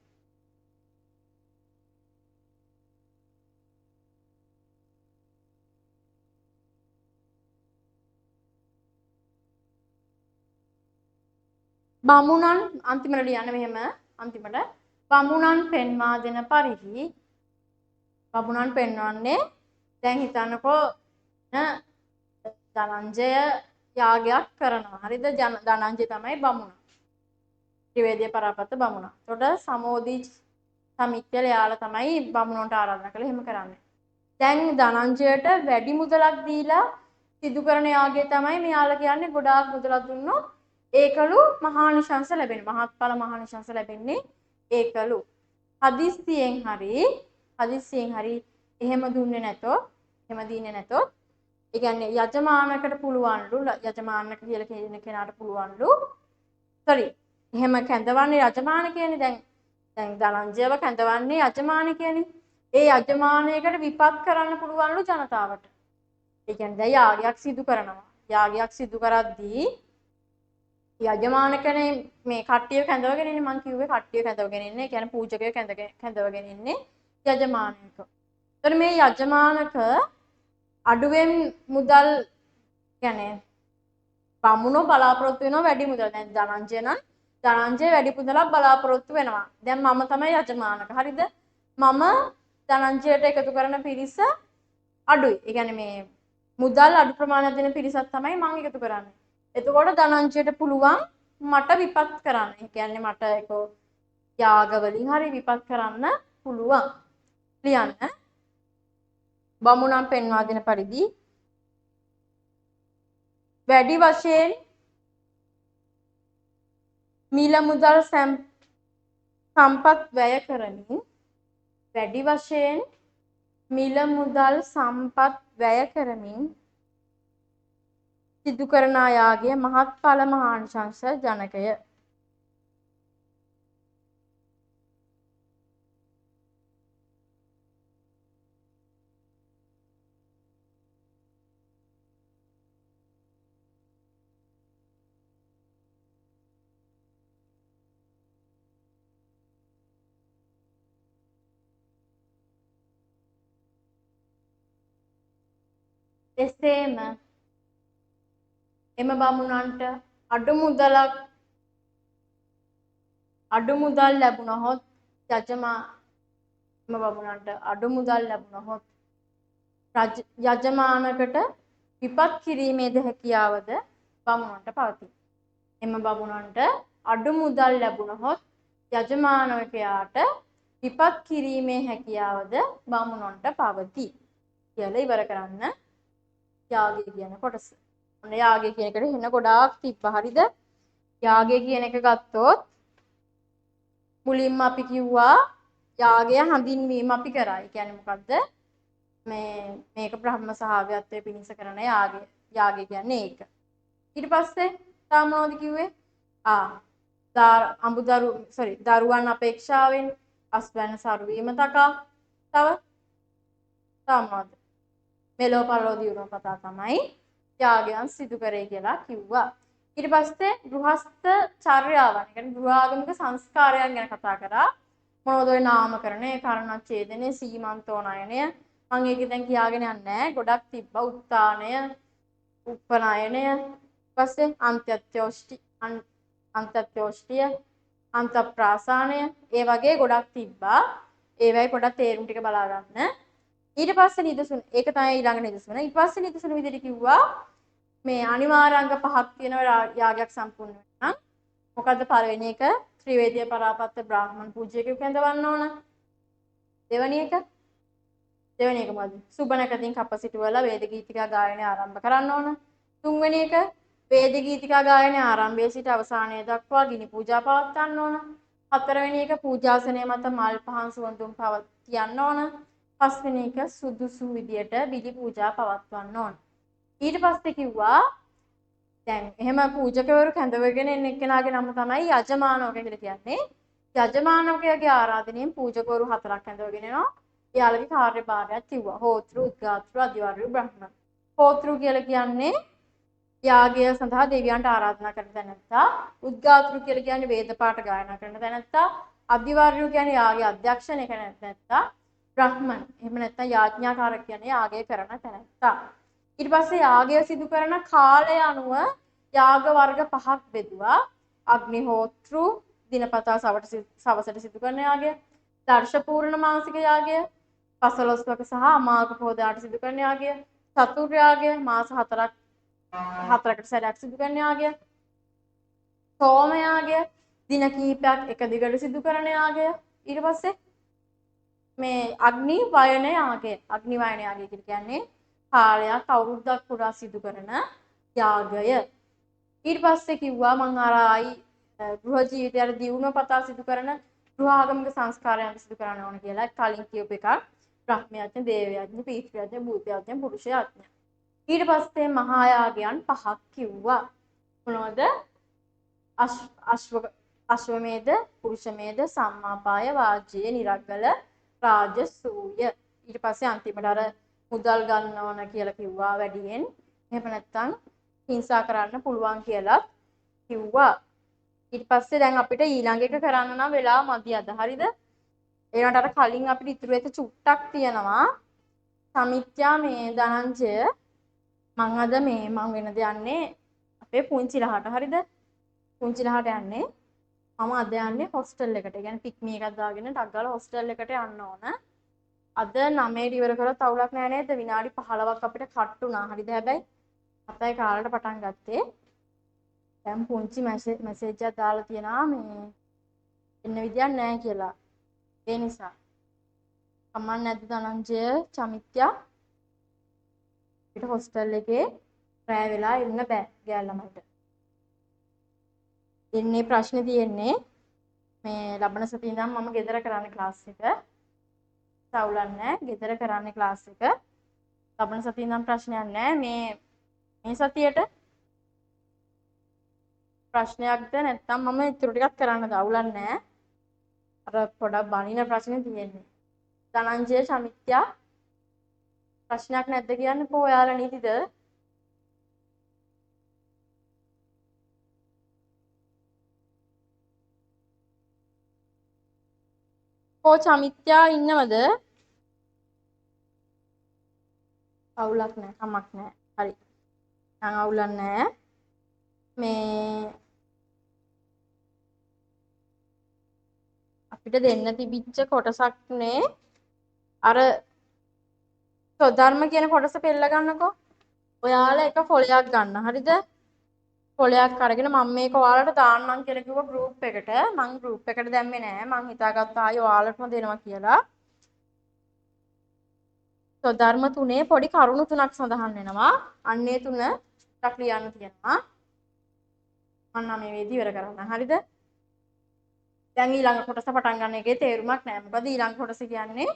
බමුණන් අන්තිමට ලියන්න මෙහෙම අන්තිමට බමුණන් පෙන්වා දෙන පරිදි බමුණන් පෙන්වන්නේ දැන් හිතන්නකෝ ධනංජය යාගයක් කරනවා. හරිද? ධනංජය තමයි බමුණ. ත්‍රිවේදීය පරාපත බමුණ. එතකොට සමෝදී සමිත්‍යල යාලා තමයි බමුණන්ට ආරාධනා කළේ එහෙම කරන්නේ. දැන් ධනංජයට වැඩි මුදලක් දීලා සිදු කරන යාගය තමයි මෙයාලා කියන්නේ ගොඩාක් මුදලක් දුන්නොත් ඒකලු මහානිශංස ලැබෙන්නේ. මහත්ඵල මහානිශංස ලැබෙන්නේ ඒකලු. හදිස්සියෙන් හරි එහෙම දුන්නේ නැතොත් එහෙම දීන්නේ නැතොත් ඒ කියන්නේ යජමානකට පුළුවන්ලු යජමානක කියලා කියන කෙනාට පුළුවන්ලු එහෙම කැඳවන්නේ යජමාන කියන්නේ දැන් ධනංජයව කැඳවන්නේ යජමාන කියන්නේ ඒ යජමානයකට විපත් කරන්න පුළුවන්ලු ජනතාවට. ඒ කියන්නේ දැන් යාගයක් සිදු කරනවා. යාගයක් සිදු කරද්දී යජමාන කෙනේ මේ කට්ටිය කැඳවගෙන ඉන්නේ මං කිව්වේ කට්ටිය කැඳවගෙන ඉන්නේ. ඒ කියන්නේ පූජකයෝ කැඳවගෙන ඉන්නේ යජමානයක. එතකොට මේ යජමානක අඩුවෙන් මුදල් කියන්නේ බමුණෝ බලාපොරොත්තු වෙනවා වැඩි මුදල. දැන් ධනංජය නම් ධනංජය වැඩි මුදලක් බලාපොරොත්තු වෙනවා. දැන් මම තමයි යජමානක. හරිද? මම ධනංජයට එකතු කරන පිරිස අඩුයි. ඒ කියන්නේ මේ මුදල් අඩු ප්‍රමාණයක් දෙන පිරිසක් තමයි මම එකතු කරන්නේ. එතකොට ධනංජයට පුළුවන් මට විපත් කරන්න. ඒ කියන්නේ මට ඒක යාග වලින් හරි විපත් කරන්න පුළුවන්. ලියන්න. බමුණන් පෙන්වා දෙන පරිදි වැඩි වශයෙන් මිල මුදල් සම්පත් වැය කරමින් වැඩි වශයෙන් මිල මුදල් සම්පත් වැය කරමින් සිදු කරන යාගය මහත්ඵල මහානිශංස ජනකය. එසේම එම බමුණන්ට අඩු මුදල් ලැබුණහොත් යජමානකට විපත් කිරීමේද හැකියාවද බමුණන්ට පවතී. එම බමුණන්ට අඩු මුදල් ලැබුණහොත් යජමානකයාට විපත් කිරීමේ හැකියාවද බමුණන්ට පවතී. කියලා ඉවර කරන්න යාගය කියන කොටස. ඔන්න යාගය කියන එකට එන්න ගොඩාක් තිබ්බා. හරිද? යාගය කියන එක ගත්තොත් මුලින්ම අපි කිව්වා යාගය හඳින්වීම අපි කරා. ඒ කියන්නේ මොකද්ද? මේක බ්‍රහ්ම සහාව්‍යත්වයේ පිණිස කරන යාගය. යාගය කියන්නේ ඒක. ඊට පස්සේ තාම මොනවද කිව්වේ? දරුවන් අපේක්ෂාවෙන් අස්වැන්න සරුවීම තකා. තව මොනවද? මෙලෝ පරලෝ දියුණුව කතා තමයි යාගයන් සිදු කරේ කියලා කිව්වා. ඊට පස්සේ ගෘහස්ත චර්යාවන්, කියන්නේ ගෘහාගමික සංස්කාරයන් ගැන කතා කරා. මොනවද ඔය නාමකරණය, කර්ණච්ඡේදනය, සීමන්තෝනයනය. මම ඒක දැන් කියාගෙන යන්නේ නැහැ. ගොඩක් තිබ්බා. උත්තානය, උපනයනය, ඊපස්සේ අන්ත්‍යත්‍යෝෂ්ටිය, අන්තප්‍රාසානය. ඒ වගේ ගොඩක් තිබ්බා. ඒවයි පොඩක් තේරුම් ටික බලා ගන්න. ඊට පස්සේ නිදසුන. ඒක තමයි ඊළඟ නිදසුන. ඊට පස්සේ නිදසුන විදිහට කිව්වා මේ අනිවාර්ය අංග පහක් තියෙනවා යාගයක් සම්පූර්ණ වෙන්න නම්. මොකද්ද පළවෙනි එක? ත්‍රිවේදීය පරාපත්ත බ්‍රාහ්මණ පූජ්‍යයෙකු කැඳවන්න ඕන. දෙවෙනි එක මොකද්ද? සුබනකකින් කපසිටුවල වේද ගීතිකා ගායනය ආරම්භ කරන්න ඕන. තුන්වෙනි එක වේද ගීතිකා ගායනය ආරම්භයේ සිට අවසානය දක්වා ගිනි පූජා පවත්වන්න ඕන. හතරවෙනි එක පූජාසනය මත මල් පහන් සුවඳුම් තියන්න ඕන. පස්වෙනි එක සුදුසු විදියට බිලි පූජා පවත්වන්න ඕන. ඊට පස්සේ කිව්වා දැන් එහෙම පූජකවරු කැඳවගෙන එන එක්කෙනාගේ නම තමයි යජමානවක කියලා කියන්නේ. යජමානවකයාගේ ආරාධනයෙන් පූජකවරු 4ක් කැඳවගෙන එනවා. එයාලගේ කාර්යභාරයක් කිව්වා. හෝතෘ, උද්ඝාතෘ, අධිවර්ය, බ්‍රහ්මණ. හෝතෘ කියලා කියන්නේ යාගය සඳහා දෙවියන්ට ආරාධනා කරන තැනැත්තා. උද්ඝාතෘ කියලා කියන්නේ වේද පාඨ ගායනා කරන තැනැත්තා. අධිවර්ය කියන්නේ යාගය අධ්‍යක්ෂණය කරන තැනැත්තා. බ්‍රහ්මණ එහෙම නැත්නම් යාඥාකාරක කියන්නේ යාගය කරන තැනැත්තා. ඊට පස්සේ යාගය සිදු කරන කාලය අනුව යාග වර්ග 5ක් බෙදුවා. අග්නිහෝත්‍රු දිනපතා සවසට සිදු කරන යාගය, දර්ශ පූර්ණ මාසික යාගය, පසළොස්වක සහ අමාවක පොහොදාට සිදු කරන යාගය, චතුර් යාගය මාස 4කට සැරයක් සිදු කරන යාගය, සෝම යාගය දින කිහිපයක් එක දිගට සිදු කරන යාගය. ඊට පස්සේ මේ අග්නි වයන යාගය. අග්නි වයන යාගය කියන්නේ කාලයක් අවුරුද්දක් පුරා සිදු කරන යාගය. ඊට පස්සේ කිව්වා මං ආයි ගෘහ ජීවිතයට දියුණුව පතා සිදු කරන ගෘහාගමික සංස්කාරයන් සිදු කරන්න ඕන කියලා කලින් කියපු එකක්. බ්‍රහ්මයඥ, දේවයඥ, පීතෘයඥ, භූතයඥ, පුරුෂයඥ. ඊට පස්සේ මහා යාගයන් 5ක් කිව්වා. මොනවද? අශ්වමේධ, පුරුෂමේධ, සම්මාපාය, වාජ්ජේය, නිරග්ගල, රාජසූය. ඊට පස්සේ අන්තිමට අර මුදල් ගන්න ඕන කියලා කිව්වා වැඩියෙන්. එහෙම නැත්නම් හිංසා කරන්න පුළුවන් කියලා කිව්වා. ඊට පස්සේ දැන් අපිට ඊළඟ එක කරන්න නම් වෙලා මදි අද. හරිද? ඒකට අර කලින් අපිට ඉතුරු වෙච්ච චුට්ටක් තියෙනවා. සමිත්‍යා මේ ධනංජය මම වෙනද යන්නේ අපේ පුංචි ලහට. හරිද? පුංචි ලහට යන්නේ මම අද යන්නේ හොස්ටල් එකට. ඒ කියන්නේ පික්මී එකක් දාගෙන ටක් ගාලා හොස්ටල් එකට යන්න ඕන. අද 9ට ඉවර කරලා තවුලක් නෑ නේද? විනාඩි 15ක් අපිට කට් වුණා. හරිද හැබැයි? 7යි කාලට පටන් ගත්තේ. දැන් පුංචි මැසේජ් එකක් දාලා තියනවා මේ එන්න විදියක් නෑ කියලා. ඒ නිසා කමන්න නැද්ද ධනංජය චමිත්‍යා අපිට හොස්ටල් එකේ රැ වෙලා ඉන්න බෑ ගෑල් ළමයිට. ඉන්නේ ප්‍රශ්නේ තියෙන්නේ මේ ලබන සතියේ ඉඳන් මම ගෙදර කරන්නේ ක්ලාස් එක. සවුලක් නැහැ. ගෙදර කරන්නේ ක්ලාස් එක. ලබන සතියේ ඉඳන් ප්‍රශ්නයක් නැහැ. මේ සතියේට ප්‍රශ්නයක්ද නැත්නම් මම ඉතුරු ටිකක් කරන්න දවුලක් නැහැ. අර පොඩක් බණින ප්‍රශ්නේ තියෙන්නේ. ධනංජය චමිත්‍යා ප්‍රශ්නයක් නැද්ද කියන්නකෝ ඔයාලා නීතිද? කෝ චමිත්‍යා ඉන්නවද? අවුලක් නැහැ. කමක් නැහැ. හරි. නම් අවුලක් නැහැ. මේ අපිට දෙන්න තිබිච්ච කොටසක්නේ අර ස්වධර්ම කියන කොටස පෙළ ගන්නකෝ. ඔයාලා එක ෆොලයක් ගන්න. හරිද? ෆොලයක් අරගෙන මම මේක ඔයාලට දාන්නම් කියලා කිව්ව ගෲප් එකට. මම ගෲප් එකට දැම්මේ නෑ. මම හිතාගත්තා ආයෙ ඔයාලටම දෙනවා කියලා. ස්වධර්ම 3 පොඩි කරුණු 3ක් සඳහන් වෙනවා. අන්නේ 3 ටක් ලියන්න තියෙනවා. මම නම් මේ වේදී ඉවර කරන්න. හරිද? දැන් ඊළඟ කොටස පටන් ගන්න එකේ තේරුමක් නෑ. මොකද ඊළඟ කොටස කියන්නේ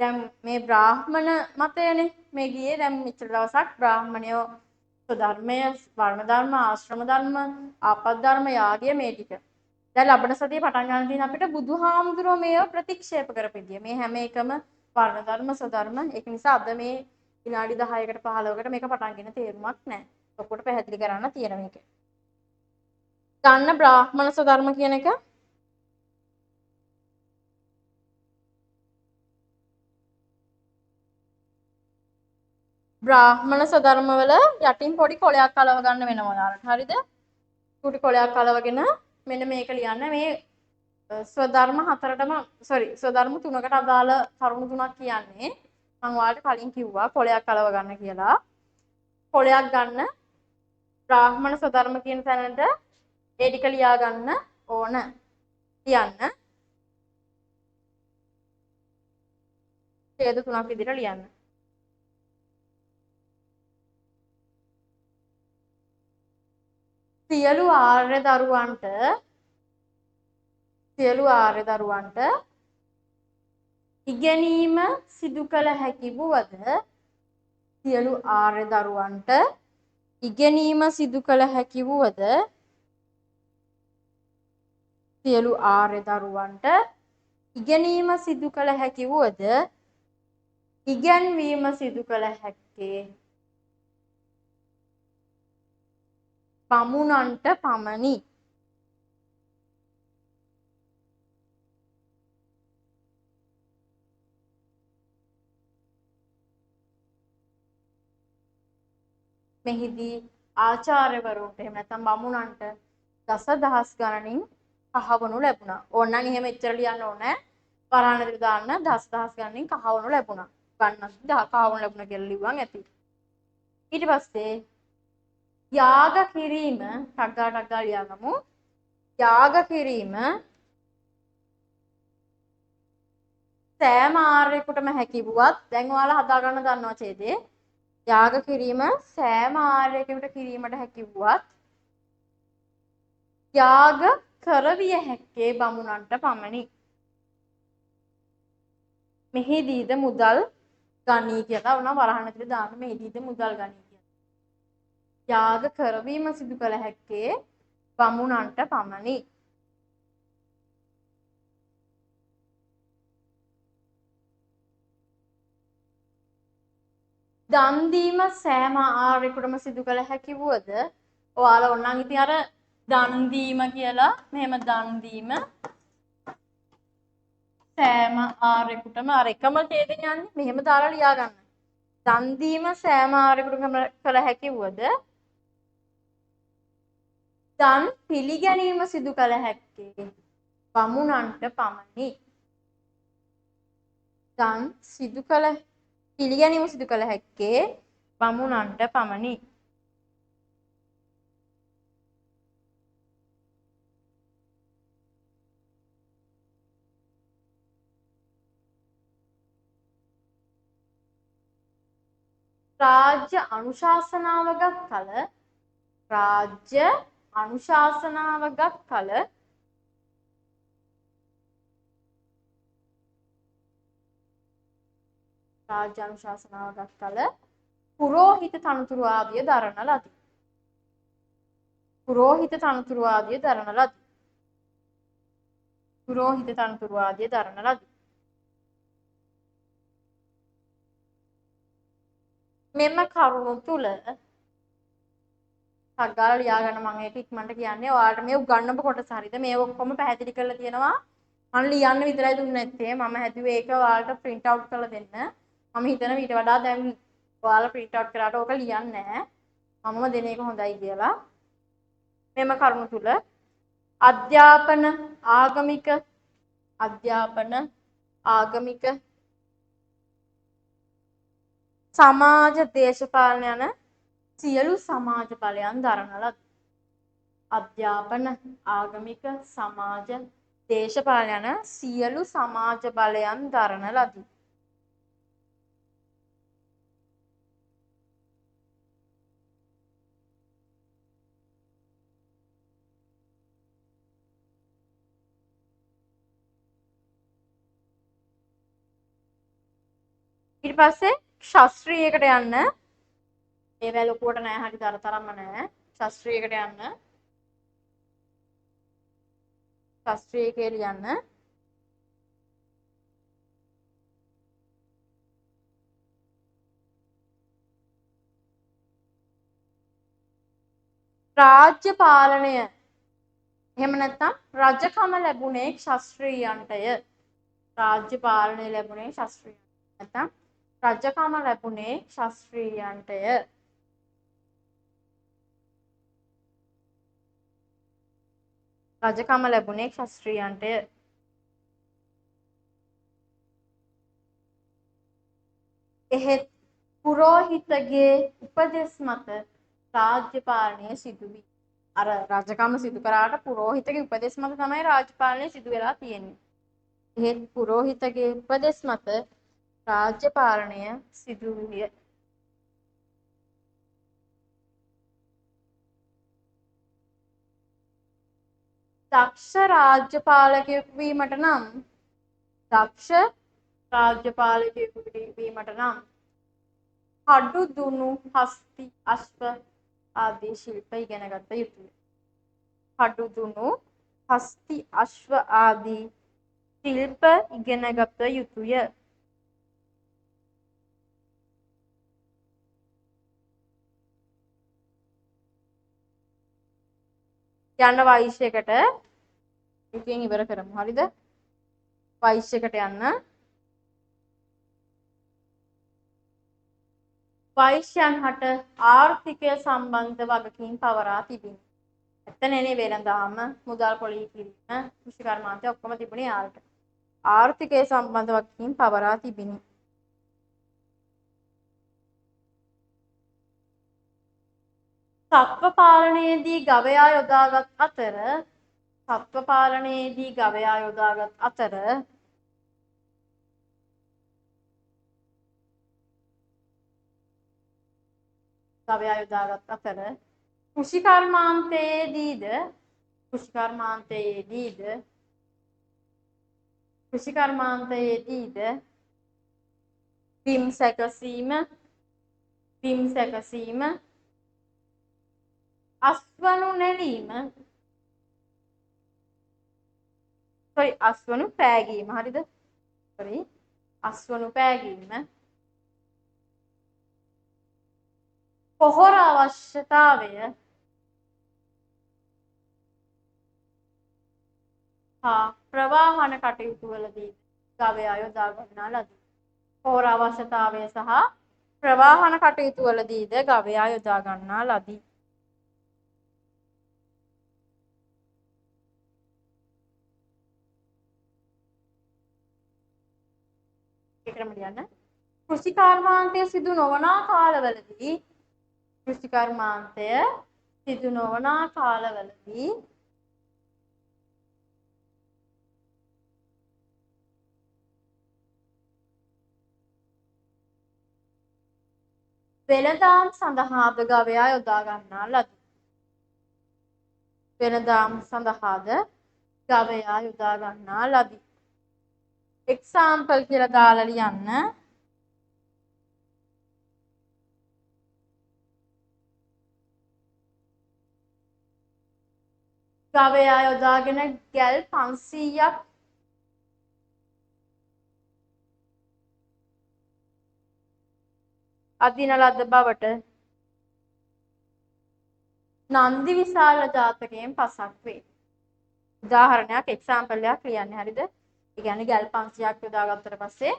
දැන් මේ බ්‍රාහ්මණ මතයනේ මේ ගියේ දැන් මෙච්චර දවසක් බ්‍රාහ්මණයෝ ධර්මය වර්ණ ධර්ම ආශ්‍රම ධර්ම ආපත් ධර්ම යාගය මේ ටික දැන් ලබන සතියේ පටන් ගන්න තියෙන අපිට බුදුහාමුදුරුවෝ මේව ප්‍රතික්ෂේප කරපෙදිය මේ හැම එකම වර්ණ ධර්ම සධර්ම ඒක නිසා අද මේ විනාඩි 10කට 15කට මේක පටන්ගෙන තේරුමක් නැහැ. ඔක්කොට පැහැදිලි කරන්න තියෙන මේක. ගන්න බ්‍රාහ්මණ සධර්ම කියන එක බ්‍රාහ්මණ සධර්මවල යටින් පොඩි කොලයක් අලව ගන්න වෙනවා ඔයාලට. හරිද? කුටි කොලයක් අලවගෙන මෙන්න මේක ලියන්න. මේ ස්වධර්ම හතරටම ස්වධර්ම තුනකට අදාළ කරුණු තුනක් කියන්නේ. මම ඔයාලට කලින් කිව්වා කොලයක් අලව ගන්න කියලා. කොලයක් ගන්න බ්‍රාහ්මණ ස්වධර්ම කියන තැනට ඒ ටික ලියා ගන්න ඕන. ලියන්න. ඡේද තුනක් විදිහට ලියන්න. සියලු ආර්ය දරුවන්ට ඉගෙනීම සිදු කළ හැකි වුවද සියලු ආර්ය දරුවන්ට ඉගෙනීම සිදු කළ හැකි වුවද සියලු ආර්ය දරුවන්ට ඉගෙනීම සිදු කළ හැකි වුවද ඉගැන්වීම සිදු කළ හැක්කේ බමුණන්ට පමණි. මෙහිදී ආචාර්යවරුන්ට එහෙම නැත්නම් බමුණන්ට දසදහස් ගණනින් කහවණු ලැබුණා. ඕනනම් එහෙම එච්චර ලියන්න ඕනේ. වරහන් ඇතුළේ දාන්න දසදහස් ගණනින් කහවණු ලැබුණා. ගණන් 10 කහවණු ලැබුණා කියලා ලිව්වන් ඇති. ඊට පස්සේ යාග කිරීම ටග්ගා ලියගමු. යාග කිරීම සෑම ආර්යෙකුටම හැකි වුවත් දැන් ඔයාලා හදා ගන්න දන්නවා ඡේදේ. යාග කිරීම සෑම ආර්යෙකුට කිරීමට හැකි වුවත් යාග කරවිය හැක්කේ බමුණන්ට පමණි. මෙහිදීද මුදල් ගනී කියලා උනා වරහන් ඇතුලේ දාන්න මෙහිදීද මුදල් ගනී කියලා. යාග කරවීම සිදු කළ හැක්කේ බමුණන්ට පමණි. දන් දීම සෑම ආර්යෙකුටම සිදු කළ හැකි වුවද ඔයාලා ඕනනම් ඉතින් අර දන් දීම කියලා මෙහෙම දන් දීම සෑම ආර්යෙකුටම අර එකම ඡේදෙන් යන්නේ මෙහෙම දාලා ලියා ගන්න. දන් දීම සෑම ආර්යෙකුටම කළ හැකි වුවද දන් පිළිගැනීම සිදු කළ හැක්කේ බමුණන්ට පමණි. දන් පිළිගැනීම සිදු කළ හැක්කේ බමුණන්ට පමණි. රාජ්‍ය අනුශාසනාවගත් කල රාජ්‍ය අනුශාසනාවගත් කල රාජ්‍ය අනුශාසනාවගත් කල පුරෝහිත තනතුරු ආදිය දරන ලදී. පුරෝහිත තනතුරු ආදිය දරන ලදී. පුරෝහිත තනතුරු ආදිය දරන ලදී. මෙම කරුණු තුල සග්ගාල ලියා ගන්න මම ඒක ඉක්මනට කියන්නේ ඔයාලට මේ උගන්වපු කොටස හරියද මේ ඔක්කොම පැහැදිලි කරලා තියෙනවා මම ලියන්න විතරයි දුන්නේ නැත්තේ මම හැදුවේ ඒක ඔයාලට print out කරලා දෙන්න මම හිතනවා ඊට වඩා දැන් ඔයාලා print out කරාට ඕක ලියන්නේ නැහැ මමම දෙන එක හොඳයි කියලා මෙම කරුණු තුල අධ්‍යාපන ආගමික සමාජ දේශපාලන යන සියලු සමාජ බලයන් දරන ලදී. අධ්‍යාපන ආගමික සමාජ දේශපාලන යන සියලු සමාජ බලයන් දරන ලදී. ඊට පස්සේ ශාස්ත්‍රීයකට යන්න ඒවැ ලොකුවට නෑ හරි තරතරම්ම නෑ ශාස්ත්‍රීයකට යන්න ශාස්ත්‍රීය ලියන්න රාජ්‍ය පාලනය එහෙම නැත්නම් රජකම ලැබුණේ ශාස්ත්‍රීයයන්ටය රාජ්‍ය පාලනය ලැබුණේ ශාස්ත්‍රීයයන්ට නැත්නම් රජකම ලැබුණේ ශාස්ත්‍රීයයන්ටය රජකම ලැබුණේ ශාස්ත්‍රීයයන්ටය එහෙත් පුරෝහිතගේ උපදෙස් මත රාජ්‍ය පාලනය සිදු වී අර රජකම සිදු කරාට පුරෝහිතගේ උපදෙස් මත තමයි රාජ්‍ය පාලනය සිදු වෙලා තියෙන්නේ එහෙත් පුරෝහිතගේ උපදෙස් මත රාජ්‍ය පාලනය සිදු විය දක්ෂ රාජ්‍ය පාලකයෙකු වීමට නම් හඩු දුනු හස්ති අශ්ව ආදී ශිල්ප ඉගෙන ගත යුතුය. හඩු දුනු හස්ති අශ්ව ආදී ශිල්ප ඉගෙන ගත යුතුය. යන්න වෛශ්‍යයකට එකෙන් ඉවර කරමු. හරිද? වෛශ්‍යයකට යන්න. වෛශ්‍යයන් හට ආර්ථිකය සම්බන්ධ වගකීම් පවරා තිබිනි. ඇත්ත නෙනේ වෙළඳාම, මුදල් පොලී කිරීම, කෘෂිකර්මාන්තය ඔක්කොම තිබුණේ යාළට. ආර්ථිකය සම්බන්ධ වගකීම් පවරා තිබිනි. සත්ව පාලනයේදී ගවයා යොදාගත් අතර කෘෂිකර්මාන්තයේදීද බිම් සැකසීම අස්වනු පෑගීම හරිද? අස්වනු පෑගීම පොහොර අවශ්‍යතාවය හා ප්‍රවාහන කටයුතු වලදී ගවයා යොදා ගන්නා ලදී. පොහොර අවශ්‍යතාවය සහ ප්‍රවාහන කටයුතු වලදීද ගවයා යොදා ගන්නා ලදී. ඒකටම ලියන්න. කෘෂිකර්මාන්තය සිදු නොවන කාලවලදී කෘෂිකර්මාන්තය සිදු නොවන කාලවලදී වෙළඳාම් සඳහාද ගවයා යොදා ගන්නා ලදී. වෙළඳාම් සඳහාද ගවයා යොදා ගන්නා ලදී. එක්සාම්පල් කියලා දාලා ලියන්න. ගවයා යොදාගෙන ගැල් 500ක් අදින ලද බවට නන්දි විශාල ජාතකයෙන් පසක් වේ. උදාහරණයක් එක්සාම්පල් එකක් ලියන්නේ. හරිද? ඒ කියන්නේ ගැල් 500ක් යොදාගත්තට පස්සේ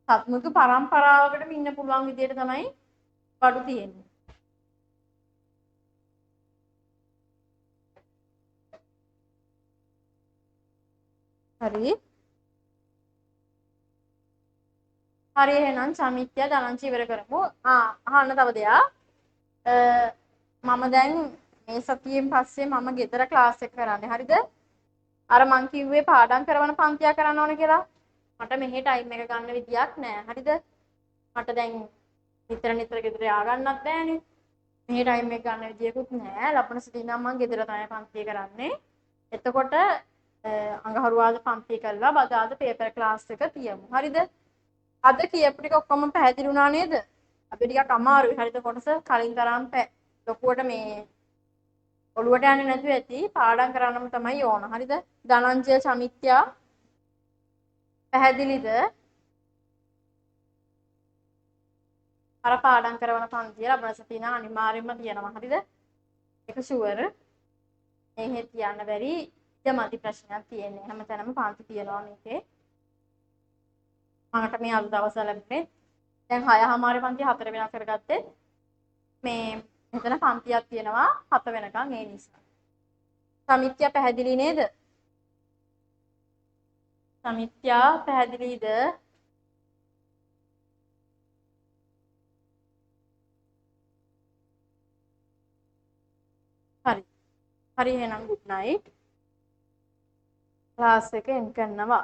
සත්මුතු පරම්පරාවකටම ඉන්න පුළුවන් විදියට තමයි බඩු තියෙන්නේ. හරි. හරි එහෙනම් සමිත්‍ය දනංචි ඉවර කරමු. අහන්න තව දෙයක්. මම දැන් මේ සතියෙන් පස්සේ මම ගෙදර ක්ලාස් එක කරන්නේ. හරිද? අර මං කිව්වේ පාඩම් කරන පන්තියක් කරන්න ඕනේ කියලා. මට මෙහි ටයිම් එක ගන්න විදියක් නැහැ. හරිද? මට දැන් නිතර ගෙදර යා ගන්නත් බෑනේ. මෙහි ටයිම් එක ගන්න විදියකුත් නැහැ. ලබන සතියේ නම් මං ගෙදර තමයි පන්තිය කරන්නේ. එතකොට අඟහරුවාද පන්තිය කරලා බදාද පේපර් ක්ලාස් එක තියමු. හරිද? අද කියපු ටික ඔක්කොම පැහැදිලි වුණා නේද? අපි ටිකක් අමාරුයි. හරිද? කොටස කලින් තරම් ලොකුවට මේ ඔළුවට යන්නේ නැතුව ඇති. පාඩම් කරන්නම තමයි ඕන. හරිද? ධනංජය සමිත්‍යා පැහැදිලිද? අර පාඩම් කරන පන්තිය ලබන සතියේ නම් අනිවාර්යයෙන්ම තියෙනවා. හරිද? ඒක ෂුවර්. මේ තියන්න බැරි ඉදමදි ප්‍රශ්නයක් තියෙන්නේ. හැමතැනම පන්ති තියනවා මේකේ. මමට මේ අද දවස් ලැබුණේ දැන් 6:00 පන්ති 4 වෙනස් කරගත්තේ මේ මෙතන පන්තියක් තියෙනවා 7 වෙනකන් ඒ නිසා. සමිත්‍ය පැහැදිලි නේද? සමිත්‍ය පැහැදිලිද? හරි. හරි එහෙනම් good night. ක්ලාස් එක එන්ඩ් කරනවා.